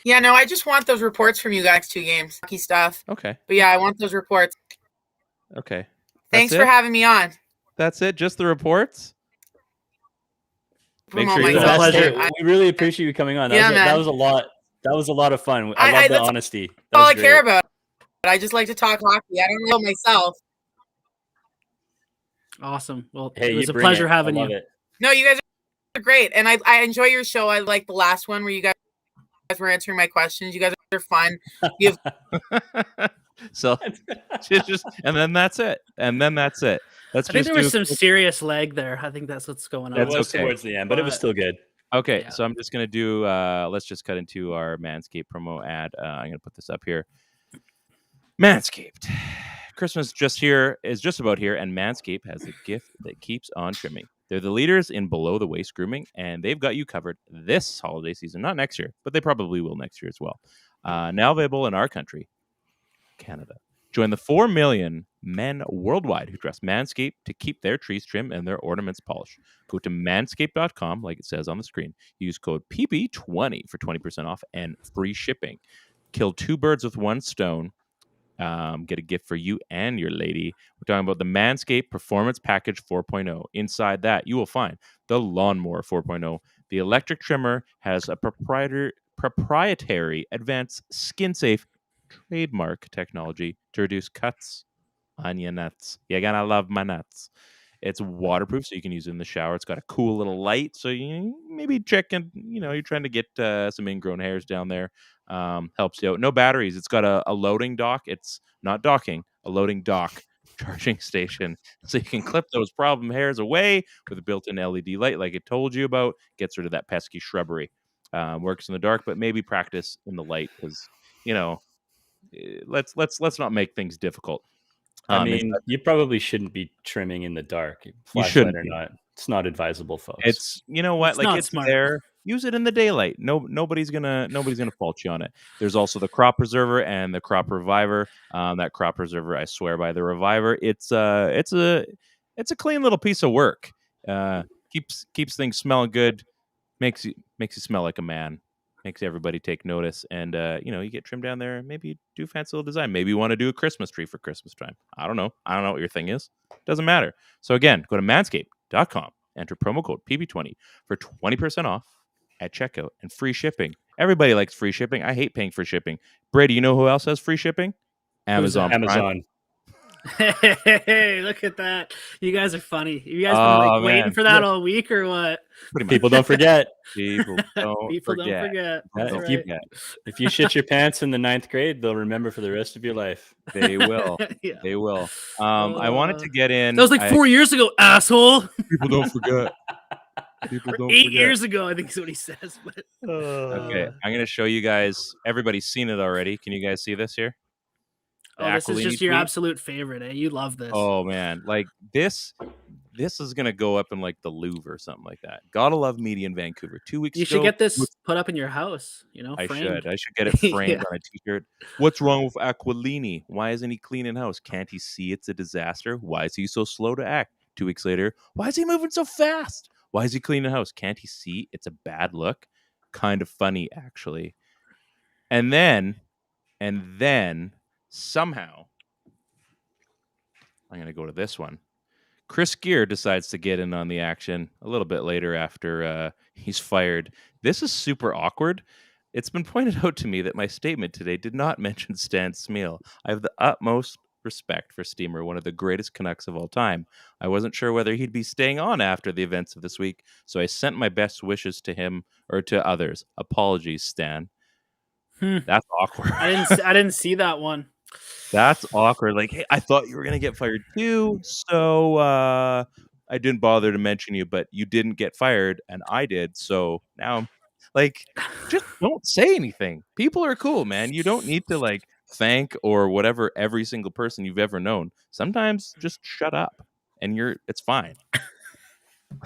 Yeah, no, I just want those reports from you guys. 2 games, hockey stuff. Okay. But yeah, I want those reports. Okay. Thanks for having me on. That's it. Just the reports. Make sure it's a pleasure. We really appreciate you coming on. That was a lot. That was a lot of fun. I love the honesty. That's all I care about. I just like to talk hockey. I don't know myself. Awesome. Well, it was a pleasure having you. No, you guys are great, and I enjoy your show. I like the last one where you guys were answering my questions. You guys are fun. You have so just and then that's it. I think there was some serious lag there. I think that's what's going on. It was towards the end, but it was still good. Okay, so I'm just gonna do. Let's just cut into our Manscaped promo ad. I'm gonna put this up here. Manscaped. Christmas is just about here, and Manscaped has a gift that keeps on trimming. They're the leaders in below-the-waist grooming, and they've got you covered this holiday season. Not next year, but they probably will next year as well. Now available in our country, Canada. Join the 4 million men worldwide who trust Manscaped to keep their trees trimmed and their ornaments polished. Go to manscaped.com, like it says on the screen. Use code PP20 for 20% off and free shipping. Kill 2 birds with 1 stone. Get a gift for you and your lady. We're talking about the Manscaped Performance Package 4.0. Inside that, you will find the Lawnmower 4.0. The electric trimmer has a proprietary advanced skin-safe trademark technology to reduce cuts on your nuts. You're gonna love my nuts. It's waterproof, so you can use it in the shower. It's got a cool little light, so you maybe checking, you're trying to get some ingrown hairs down there. Helps you out. No batteries. It's got a loading dock. It's not docking, a loading dock charging station, so you can clip those problem hairs away with a built-in LED light, like it told you about. Gets rid of that pesky shrubbery. Works in the dark, but maybe practice in the light because let's not make things difficult. I mean, you probably shouldn't be trimming in the dark. You shouldn't. Or not. It's not advisable, folks. It's it's smart. there. Use it in the daylight. Nobody's gonna fault you on it. There's also the Crop Preserver and the Crop Reviver. That Crop Preserver, I swear by the Reviver. It's a clean little piece of work. Keeps things smelling good. Makes you smell like a man. Makes everybody take notice, and you get trimmed down there. Maybe you do a fancy little design. Maybe you want to do a Christmas tree for Christmas time. I don't know what your thing is. Doesn't matter. So again, go to manscaped.com, enter promo code PP20 for 20% off at checkout and free shipping. Everybody likes free shipping. I hate paying for shipping. Brady, you know who else has free shipping? Amazon. Hey, look at that. You guys are funny. You guys been waiting for that all week or what? People don't forget. People don't forget. If you shit your pants in the 9th grade, they'll remember for the rest of your life. They will. Yeah. They will. I wanted to get in. That was like 4 years ago, asshole. People don't forget. 8 years ago, I think is what he says. But, okay, I'm going to show you guys. Everybody's seen it already. Can you guys see this here? This is just your absolute favorite, eh? You love this. Oh man, like this is gonna go up in like the Louvre or something like that. Gotta love media in Vancouver. 2 weeks ago, you should get this put up in your house. I should get it framed on a t-shirt. What's wrong with Aquilini? Why isn't he cleaning house? Can't he see it's a disaster? Why is he so slow to act? 2 weeks later, why is he moving so fast? Why is he cleaning house? Can't he see it's a bad look? Kind of funny, actually. And then somehow, I'm going to go to this one. Chris Gear decides to get in on the action a little bit later after he's fired. This is super awkward. It's been pointed out to me that my statement today did not mention Stan Smeel. I have the utmost respect for Steamer, one of the greatest Canucks of all time. I wasn't sure whether he'd be staying on after the events of this week, so I sent my best wishes to him or to others. Apologies, Stan. That's awkward. I didn't see that one. That's awkward. Like, hey, I thought you were gonna get fired too, so I didn't bother to mention you, but you didn't get fired, and I did. So now, like, just don't say anything. People are cool, man. You don't need to like thank or whatever every single person you've ever known. Sometimes just shut up, and it's fine.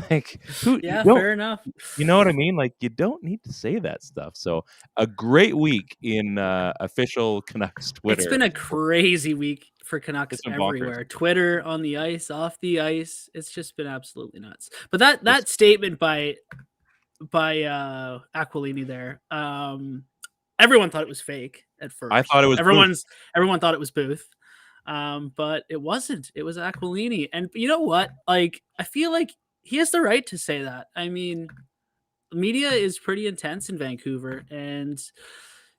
Like, who? Yeah, you don't- fair enough. You know what I mean? Like, you don't need to say that stuff. So, a great week in official Canucks Twitter. It's been a crazy week for Canucks It's been bonkers. everywhere. Twitter, on the ice, off the ice. It's just been absolutely nuts. But that statement by Aquilini there, everyone thought it was fake at first. I thought it was everyone thought it was Booth. But it wasn't. It was Aquilini. And you know what? Like, I feel like he has the right to say that. I mean, media is pretty intense in Vancouver, and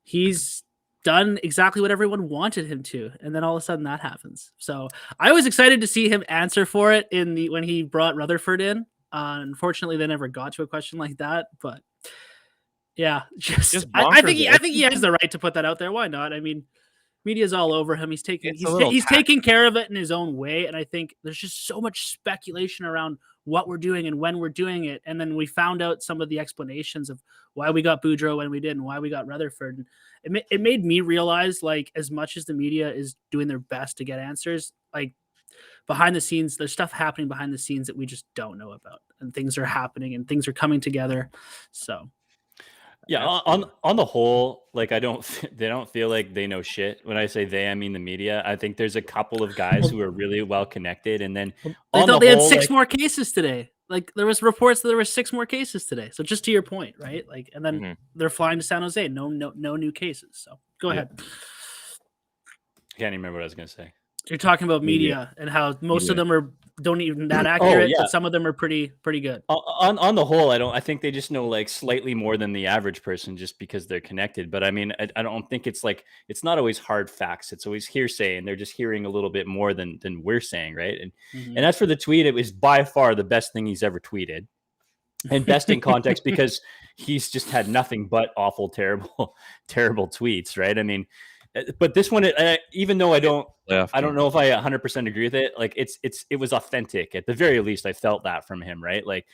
he's done exactly what everyone wanted him to, and then all of a sudden that happens. So I was excited to see him answer for it when he brought Rutherford in. Unfortunately, they never got to a question like that, but yeah, I think he has the right to put that out there. Why not? I mean, media's all over him. He's taking care of it in his own way, and I think there's just so much speculation around what we're doing and when we're doing it. And then we found out some of the explanations of why we got Boudreau when we did and why we got Rutherford. And it made me realize, like, as much as the media is doing their best to get answers, like, behind the scenes, there's stuff happening behind the scenes that we just don't know about, and things are happening and things are coming together. So yeah, on the whole, like, they don't feel like they know shit. When I say they, I mean the media. I think there's a couple of guys who are really well connected, and then they thought they had 6 more cases today. Like, there was reports that there were 6 more cases today. So just to your point, right? Like, and then they're flying to San Jose. No new cases. So go ahead. I can't even remember what I was going to say. You're talking about media and how most of them don't even that accurate, but some of them are pretty good. On the whole, I think they just know, like, slightly more than the average person just because they're connected. But I mean, I don't think it's it's not always hard facts. It's always hearsay, and they're just hearing a little bit more than we're saying, right? And as for the tweet, it was by far the best thing he's ever tweeted, and best in context because he's just had nothing but awful, terrible tweets, right? I mean. But this one, even though I don't know if I 100% agree with it, like, it was authentic. At the very least, I felt that from him, right? Like,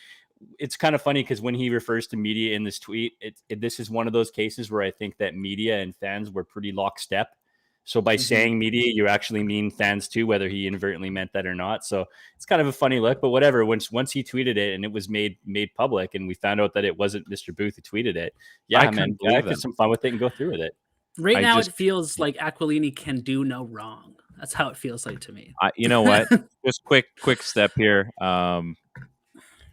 it's kind of funny because when he refers to media in this tweet, this is one of those cases where I think that media and fans were pretty lockstep. So by saying media, you actually mean fans too, whether he inadvertently meant that or not. So it's kind of a funny look, but whatever. Once he tweeted it and it was made public, and we found out that it wasn't Mr. Booth who tweeted it, I had some fun with it and go through with it. Right now, it feels like Aquilini can do no wrong. That's how it feels like to me. You know what? Just quick step here. The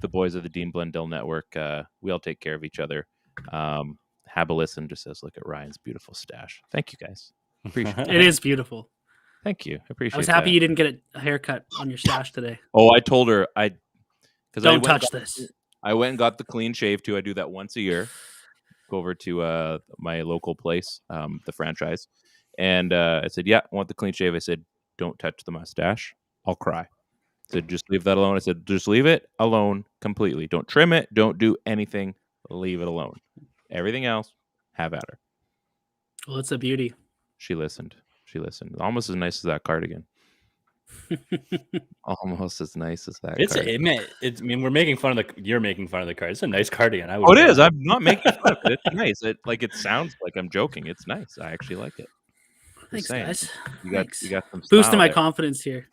boys of the Dean Blundell Network, we all take care of each other. Have a listen just says, look at Ryan's beautiful stash. Thank you, guys. Appreciate it. It is beautiful. Thank you. I appreciate it. I was happy you didn't get a haircut on your stash today. Oh, I told her don't touch this. I went and got the clean shave too. I do that once a year. Go over to my local place, the franchise, and I said, "Yeah, I want the clean shave." I said, "Don't touch the mustache. I'll cry." I said, "Just leave that alone." I said, "Just leave it alone completely. Don't trim it. Don't do anything. Leave it alone. Everything else, have at her." Well, it's a beauty. She listened. Almost as nice as that cardigan. Almost as nice as that. I mean, we're making fun of you're making fun of the card. It's a nice cardigan. It is. I'm not making fun of it. It's nice. It sounds like I'm joking. It's nice. I actually like it. Thanks, guys. You got some boosting my confidence here.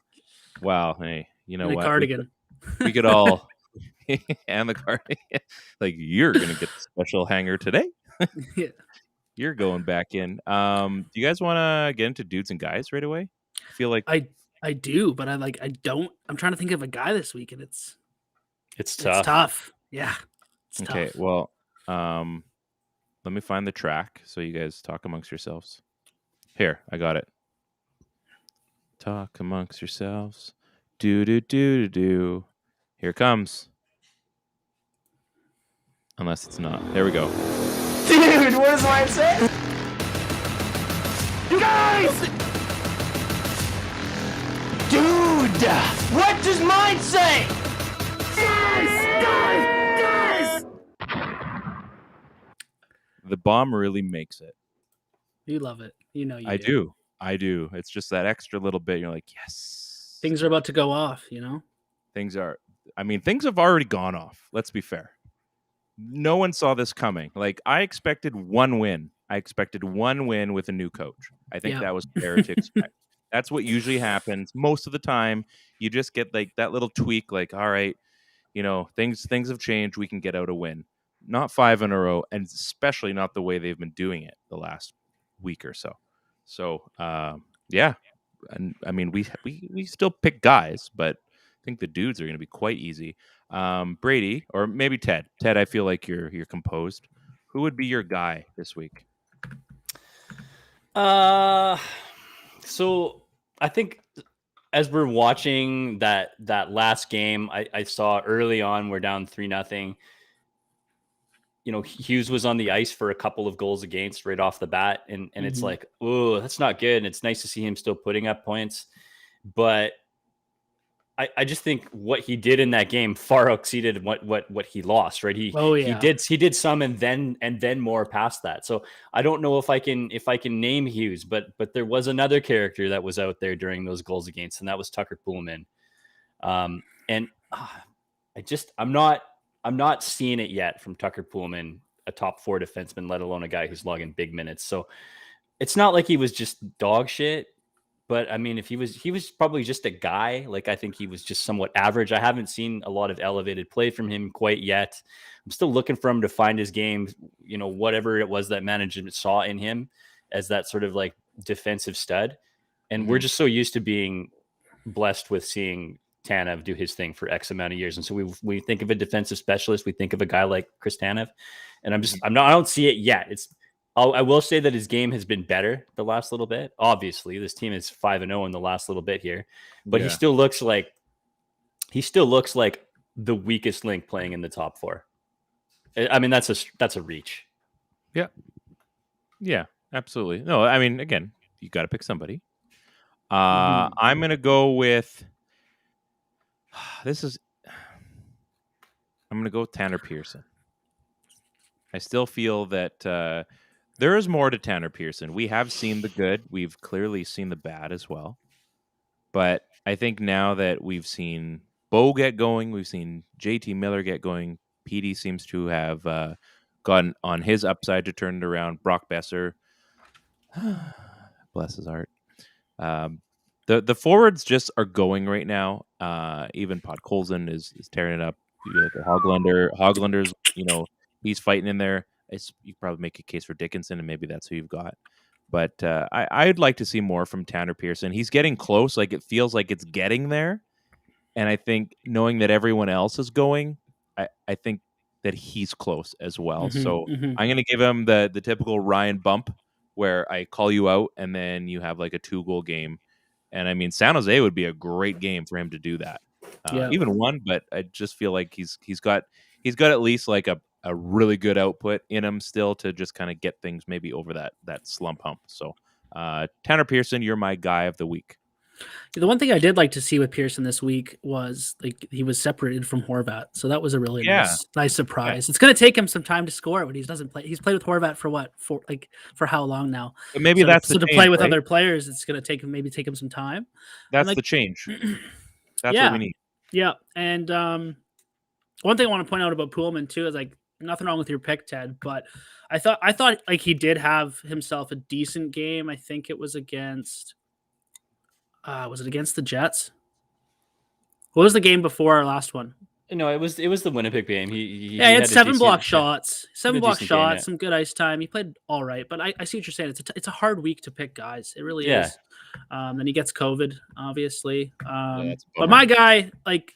Wow. Hey, you know what? Cardigan. We could all and the cardigan. Like, you're gonna get the special hanger today. Yeah. You're going back in. Do you guys want to get into dudes and guys right away? I feel like I do, but I don't. I'm trying to think of a guy this week, and it's tough. It's tough. Yeah. It's okay. tough. Well, let me find the track so you guys talk amongst yourselves. Here, I got it. Talk amongst yourselves. Do do do do do. Here it comes. Unless it's not. There we go. Dude, what does mine say? You guys! Dude! What does mine say? Guys! The bomb really makes it. You love it. You know you do. I do. It's just that extra little bit. You're like, yes. Things are about to go off, you know? Things have already gone off. Let's be fair. No one saw this coming. Like, I expected one win. With a new coach. I think that was fair to expect. That's what usually happens. Most of the time, you just get like that little tweak, like, all right, things have changed. We can get out a win, not 5 in a row, and especially not the way they've been doing it the last week or so. So, yeah, and I mean, we still pick guys, but I think the dudes are going to be quite easy. Brady, or maybe Ted. Ted, I feel like you're composed. Who would be your guy this week? So I think as we're watching that last game, I saw early on we're down 3-0. Hughes was on the ice for a couple of goals against right off the bat, and it's like, oh, that's not good. And it's nice to see him still putting up points, but I just think what he did in that game far exceeded what he lost, right? He did some and then more past that. So I don't know if I can name Hughes, but there was another character that was out there during those goals against, and that was Tucker Poolman. I'm not seeing it yet from Tucker Poolman, a top 4 defenseman, let alone a guy who's logging big minutes. So it's not like he was just dog shit. But I mean, if he was probably just a guy, like I think he was just somewhat average. I haven't seen a lot of elevated play from him quite yet. I'm still looking for him to find his game, whatever it was that management saw in him as that sort of like defensive stud. And we're just so used to being blessed with seeing Tanev do his thing for X amount of years. And so we think of a defensive specialist. We think of a guy like Chris Tanev. And I don't see it yet. I will say that his game has been better the last little bit. Obviously, this team is 5-0 in the last little bit here, but he still looks like the weakest link playing in the top 4. I mean, that's a reach. Yeah. Yeah, absolutely. No, I mean, again, you got to pick somebody. I'm going to go with I'm going to go with Tanner Pearson. I still feel that there is more to Tanner Pearson. We have seen the good. We've clearly seen the bad as well. But I think now that we've seen Bo get going, we've seen JT Miller get going, PD seems to have gotten on his upside to turn it around. Brock Besser, bless his heart. The forwards just are going right now. Even Podkolzin is tearing it up. You got Hoglander's, he's fighting in there. You probably make a case for Dickinson, and maybe that's who you've got. But I'd like to see more from Tanner Pearson. He's getting close. Like, it feels like it's getting there. And I think knowing that everyone else is going, I think that he's close as well. So I'm going to give him the typical Ryan bump where I call you out and then you have like a 2-goal game. And I mean, San Jose would be a great game for him to do that. Even one, but I just feel like he's got at least like a really good output in him still to just kind of get things maybe over that slump hump. So Tanner Pearson, you're my guy of the week. The one thing I did like to see with Pearson this week was like he was separated from Horvat. So that was a really nice surprise. Yeah. It's going to take him some time to score when he doesn't play. He's played with Horvat for how long now? But maybe that's to play with other players. It's going to take him some time. That's the change. That's what we need. Yeah. And one thing I want to point out about Poolman too is like, nothing wrong with your pick, Ted, but I thought like he did have himself a decent game. I think it was against was it against the Jets? What was the game before our last one? No, it was the Winnipeg game. He had 7 block shots, some good ice time. He played all right, but I see what you're saying. It's a hard week to pick guys. It really is. Then he gets COVID, obviously. But my guy, like,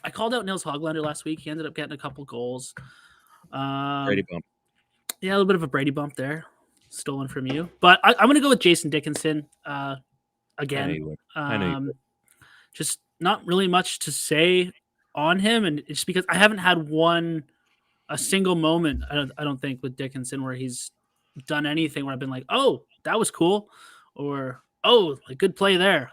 I called out Nils Hoglander last week. He ended up getting a couple goals. Brady bump. Yeah, a little bit of a Brady bump there, stolen from you. But I'm going to go with Jason Dickinson again. I know you would. Just not really much to say on him, and it's because I haven't had a single moment. I don't think with Dickinson where he's done anything where I've been like, oh, that was cool, or oh, a good play there.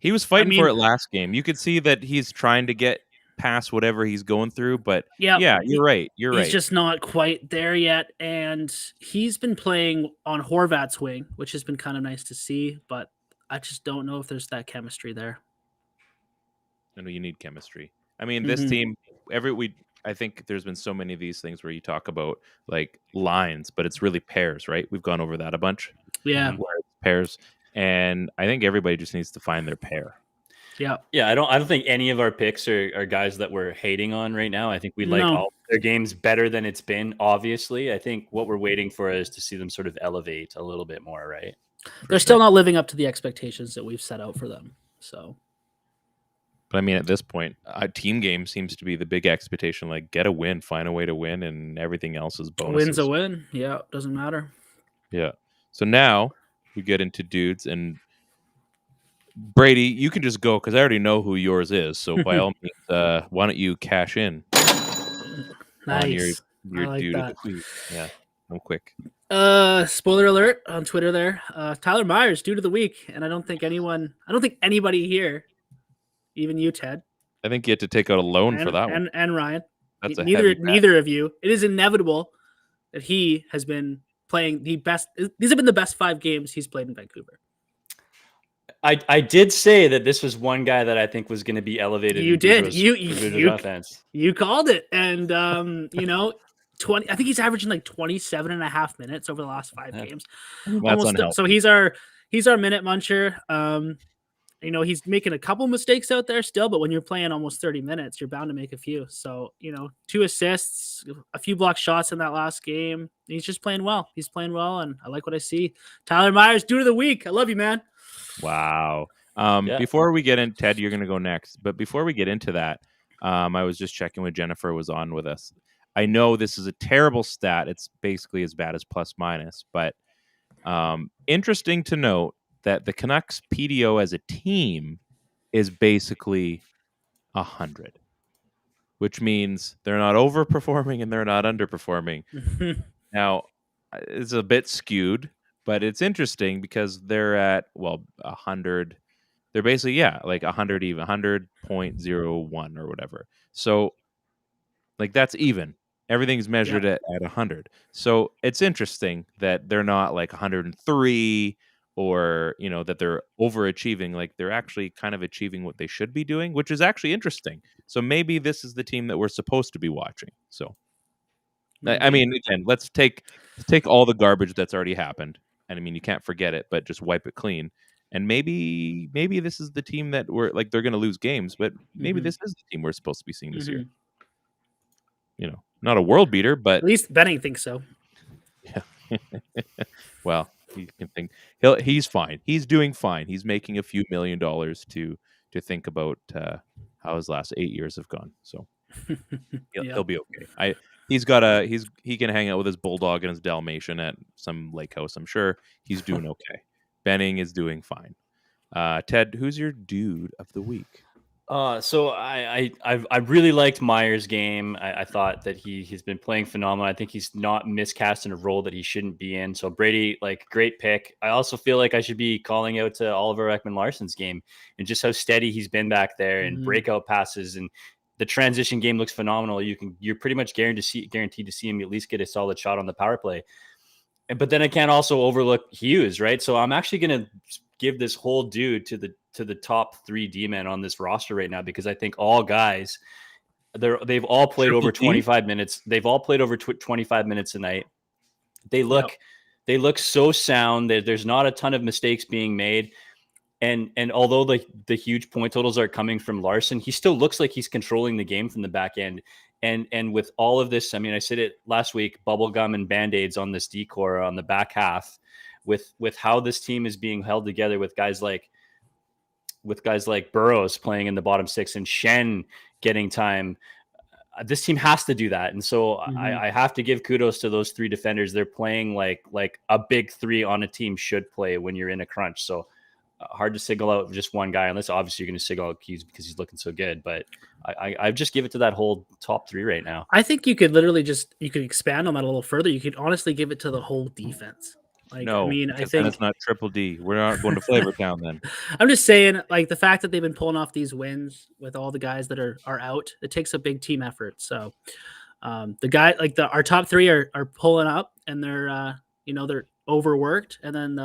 He was fighting for it last game. You could see that he's trying to get past whatever he's going through, but yeah, you're right. He's just not quite there yet, and he's been playing on Horvat's wing, which has been kind of nice to see, but I just don't know if there's that chemistry there. I know you need chemistry. I mean, this team, I think there's been so many of these things where you talk about like lines, but it's really pairs, right? We've gone over that a bunch. Yeah. Where it's pairs. And I think everybody just needs to find their pair. Yeah. Yeah, I don't think any of our picks are guys that we're hating on right now. I think we like No. all their games better than it's been. Obviously, I think what we're waiting for is to see them sort of elevate a little bit more, right? They're still not living up to the expectations that we've set out for them. So, But I mean, at this point, a team game seems to be the big expectation. Like, get a win, find a way to win, and everything else is a bonuses. win's a win. Yeah, doesn't matter. Yeah. So now we get into dudes, and Brady, you can just go because I already know who yours is. So by all means, why don't you cash in on your Nice. I like dude that. of the week? Yeah, I'm quick. Spoiler alert on Twitter there. Tyler Myers, dude of the week. And I don't think anybody here, even you, Ted, I think you had to take out a loan for and, that one. and Ryan, That's a heavy bet. neither of you. It is inevitable that he has been playing the best. These have been the best 5 games he's played in Vancouver. I did say that this was one guy that I think was going to be elevated. You in did. Boudreaux's offense. You called it. And, 20. I think he's averaging like 27.5 minutes over the last 5 games. That's unhealthy. So he's our minute muncher. He's making a couple mistakes out there still, but when you're playing almost 30 minutes, you're bound to make a few. So, 2 assists, a few blocked shots in that last game. He's just playing well. He's playing well, and I like what I see. Tyler Myers, dude of the week. I love you, man. Wow. Yeah. Before we get in, Ted, you're going to go next. But before we get into that, I was just checking when Jennifer was on with us. I know this is a terrible stat. It's basically as bad as plus minus. But interesting to note that the Canucks PDO as a team is basically 100, which means they're not overperforming and they're not underperforming. Now, it's a bit skewed, but it's interesting because they're at 100. They're basically like 100 even, 100.01 or whatever. So like that's even. Everything's measured at 100. So it's interesting that they're not like 103 or that they're overachieving. Like they're actually kind of achieving what they should be doing, which is actually interesting. So maybe this is the team that we're supposed to be watching. So I mean, again, let's take all the garbage that's already happened, and I mean, you can't forget it, but just wipe it clean. And maybe this is the team that we're like they're going to lose games, but maybe this is the team we're supposed to be seeing this year. Not a world beater, but at least Benning thinks so. Yeah. Well, you can think he's fine. He's doing fine. He's making a few $1 million to think about how his last 8 years have gone. So he'll be okay. He can hang out with his bulldog and his Dalmatian at some lake house. I'm sure he's doing okay. Benning is doing fine. Ted, who's your dude of the week? So I really liked Myers' game. I thought that he's been playing phenomenal. I think he's not miscast in a role that he shouldn't be in. So Brady, great pick. I also feel like I should be calling out to Oliver Ekman-Larsson's game and just how steady he's been back there and breakout passes, and the transition game looks phenomenal. You're pretty much guaranteed to see him at least get a solid shot on the power play. But then I can't also overlook Hughes, right? So I'm actually going to give this whole dude to the top 3 D-men on this roster right now, because I think all guys, they've all played over 25 minutes. They've all played over 25 minutes a night. They look so sound. There's not a ton of mistakes being made. And although the huge point totals are coming from Larsson, he still looks like he's controlling the game from the back end. And with all of this, I mean, I said it last week, bubblegum and Band-Aids on this decor on the back half, with how this team is being held together with guys like Burrows playing in the bottom 6 and Shen getting time. This team has to do that. And so I have to give kudos to those 3 defenders. They're playing like a big 3 on a team should play when you're in a crunch. So hard to single out just one guy, unless obviously you're going to single out Hughes because he's looking so good. But I just give it to that whole top 3 right now. I think you could literally you could expand on that a little further. You could honestly give it to the whole defense. No, I think it's not Triple D. We're not going to Flavor Town then. I'm just saying, the fact that they've been pulling off these wins with all the guys that are out, it takes a big team effort. So the guy, our top 3 are pulling up, and they're they're overworked, and then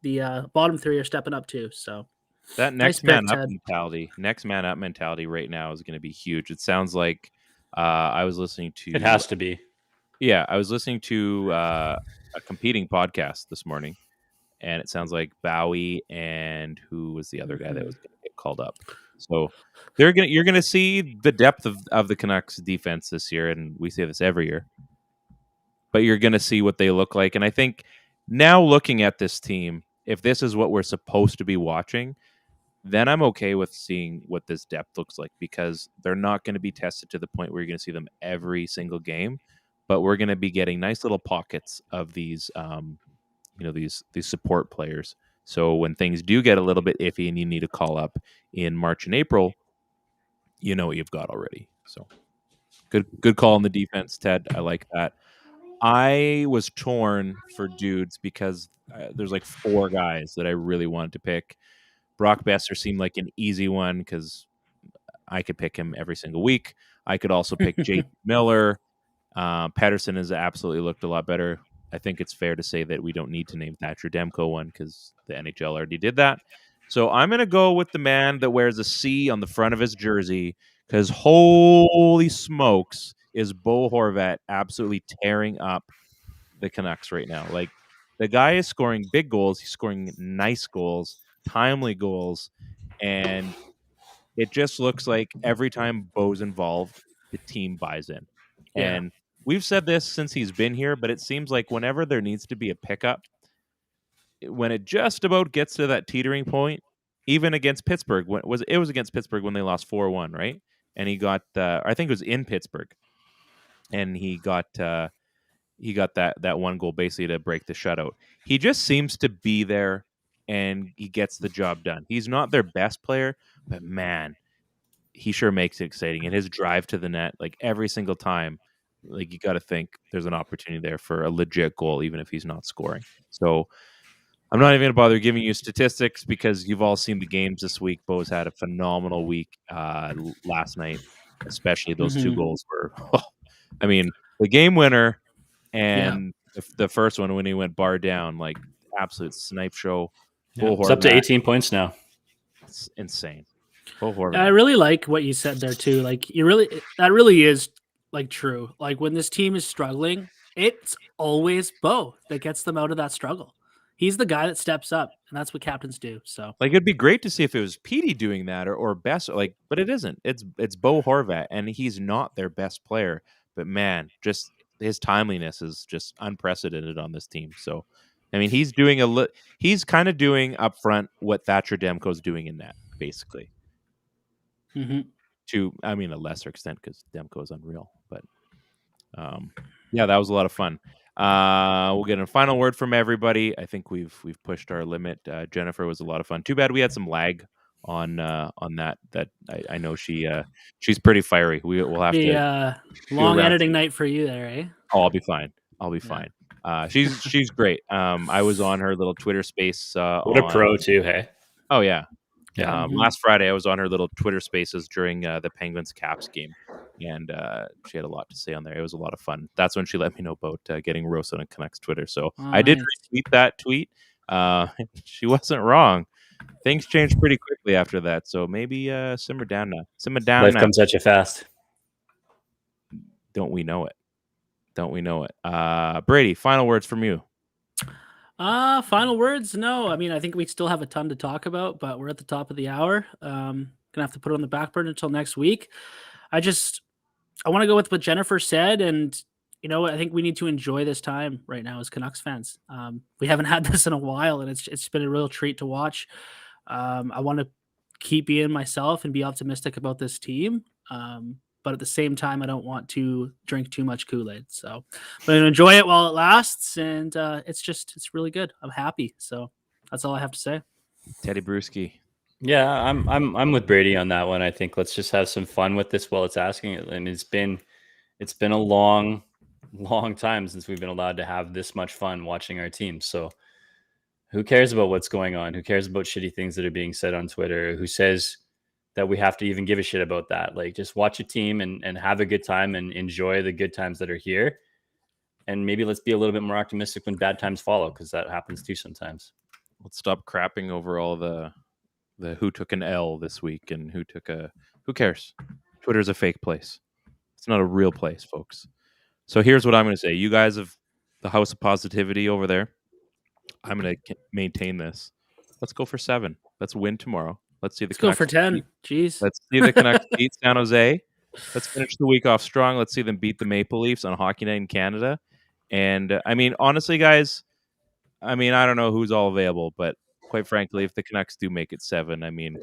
the bottom 3 are stepping up too. So that next man up mentality right now is going to be huge. It sounds like I was listening to. It has to be. Yeah, I was listening to a competing podcast this morning, and it sounds like Bowie and who was the other guy that was going to get called up. So you're gonna see the depth of the Canucks defense this year, and we say this every year. But you're gonna see what they look like, and I think now looking at this team, if this is what we're supposed to be watching, then I'm okay with seeing what this depth looks like, because they're not going to be tested to the point where you're going to see them every single game, but we're going to be getting nice little pockets of these, these support players. So when things do get a little bit iffy and you need to call up in March and April, you know what you've got already. So good call on the defense, Ted. I like that. I was torn for dudes because there's like 4 guys that I really wanted to pick. Brock Besser seemed like an easy one because I could pick him every single week. I could also pick Jake Miller. Pearson has absolutely looked a lot better. I think it's fair to say that we don't need to name Thatcher Demko one because the NHL already did that. So I'm going to go with the man that wears a C on the front of his jersey, because holy smokes is Bo Horvat absolutely tearing up the Canucks right now. Like, the guy is scoring big goals. He's scoring nice goals, timely goals, and it just looks like every time Bo's involved, the team buys in. Yeah. And we've said this since he's been here, but it seems like whenever there needs to be a pickup, when it just about gets to that teetering point, even against Pittsburgh, it was against Pittsburgh when they lost 4-1, right? And he got, I think it was in Pittsburgh, and he got that one goal basically to break the shutout. He just seems to be there, and he gets the job done. He's not their best player, but man, he sure makes it exciting. And his drive to the net, like every single time, like you got to think there's an opportunity there for a legit goal, even if he's not scoring. So I'm not even going to bother giving you statistics because you've all seen the games this week. Bo's had a phenomenal week last night, especially those 2 goals were, I mean, the game winner and the first one when he went bar down, like absolute snipe show. Yeah, it's up to 18 points now. It's insane. Horvat. I really like what you said there too. Like, that really is like true. Like, when this team is struggling, it's always Bo that gets them out of that struggle. He's the guy that steps up, and that's what captains do. So, like, it'd be great to see if it was Petey doing that or Best, like, but it isn't. It's Bo Horvat, and he's not their best player. But man, just his timeliness is just unprecedented on this team. So, I mean, he's doing he's kind of doing up front what Thatcher Demko's doing in net, basically. To, I mean, a lesser extent because Demko is unreal. But yeah, that was a lot of fun. We'll get a final word from everybody. I think we've pushed our limit. Jennifer was a lot of fun. Too bad we had some lag on that. That I know she's pretty fiery. We'll have to long editing night for you there, eh? Oh, I'll be fine. Fine. She's great. I was on her little Twitter space. What a pro too, hey? Oh yeah. Yeah. Last Friday, I was on her little Twitter Spaces during the Penguins Caps game, and she had a lot to say on there. It was a lot of fun. That's when she let me know about getting roasted on Canucks Twitter. So I did retweet that tweet. She wasn't wrong. Things changed pretty quickly after that, so maybe simmer down now. Simmer down. Life comes at you fast. Don't we know it? Brady, final words from you. Final words? No. I mean, I think we still have a ton to talk about, but we're at the top of the hour. Gonna have to put it on the back burner until next week. I want to go with what Jennifer said, and I think we need to enjoy this time right now as Canucks fans. We haven't had this in a while, and it's been a real treat to watch. I want to keep being myself and be optimistic about this team. But at the same time, I don't want to drink too much Kool-Aid. So I'm going to enjoy it while it lasts. And it's really good. I'm happy. So that's all I have to say. Teddy Bruschi. Yeah, I'm with Brady on that one. I think let's just have some fun with this while it's asking it. And it's been a long time since we've been allowed to have this much fun watching our team. So who cares about what's going on? Who cares about shitty things that are being said on Twitter? Who says that we have to even give a shit about that? Like, just watch a team and have a good time and enjoy the good times that are here. And maybe let's be a little bit more optimistic when bad times follow, because that happens too sometimes. Let's stop crapping over all the who took an L this week and who cares? Twitter's a fake place. It's not a real place, folks. So here's what I'm going to say. You guys have the House of Positivity over there. I'm going to maintain this. Let's go for 7. Let's win tomorrow. Let's see the Let's go for Canucks 10. Jeez. Let's see the Canucks beat San Jose. Let's finish the week off strong. Let's see them beat the Maple Leafs on Hockey Night in Canada. And I mean, honestly, guys, I mean, I don't know who's all available, but quite frankly, if the Canucks do make it 7, I mean,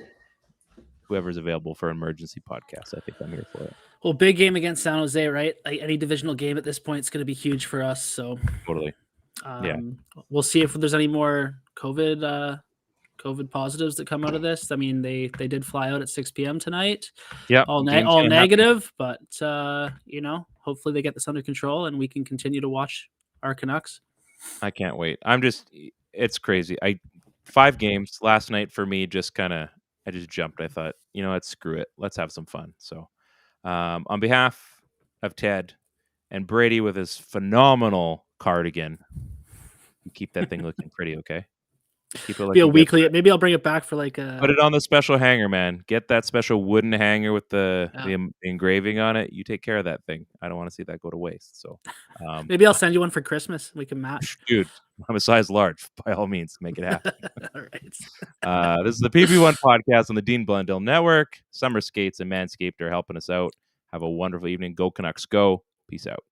whoever's available for an emergency podcast, I think I'm here for it. Well, big game against San Jose, right? Like any divisional game at this point is going to be huge for us. So Totally. We'll see if there's any more COVID positives that come out of this. I mean, they did fly out at 6 p.m. tonight. Yeah, all negative, but hopefully they get this under control and we can continue to watch our Canucks. I can't wait. It's crazy. 5 games last night for me. I just jumped. I thought, you know what, screw it. Let's have some fun. So, on behalf of Ted and Brady with his phenomenal cardigan, keep that thing looking pretty, okay? Keep it like be a weekly. Maybe I'll bring it back for like a. Put it on the special hanger, man. Get that special wooden hanger with the engraving on it. You take care of that thing. I don't want to see that go to waste. So maybe I'll send you one for Christmas. We can match. Dude, I'm a size large. By all means, make it happen. All right. This is the PP1 Podcast on the Dean Blundell Network. Summerskates and Manscaped are helping us out. Have a wonderful evening. Go Canucks, go. Peace out.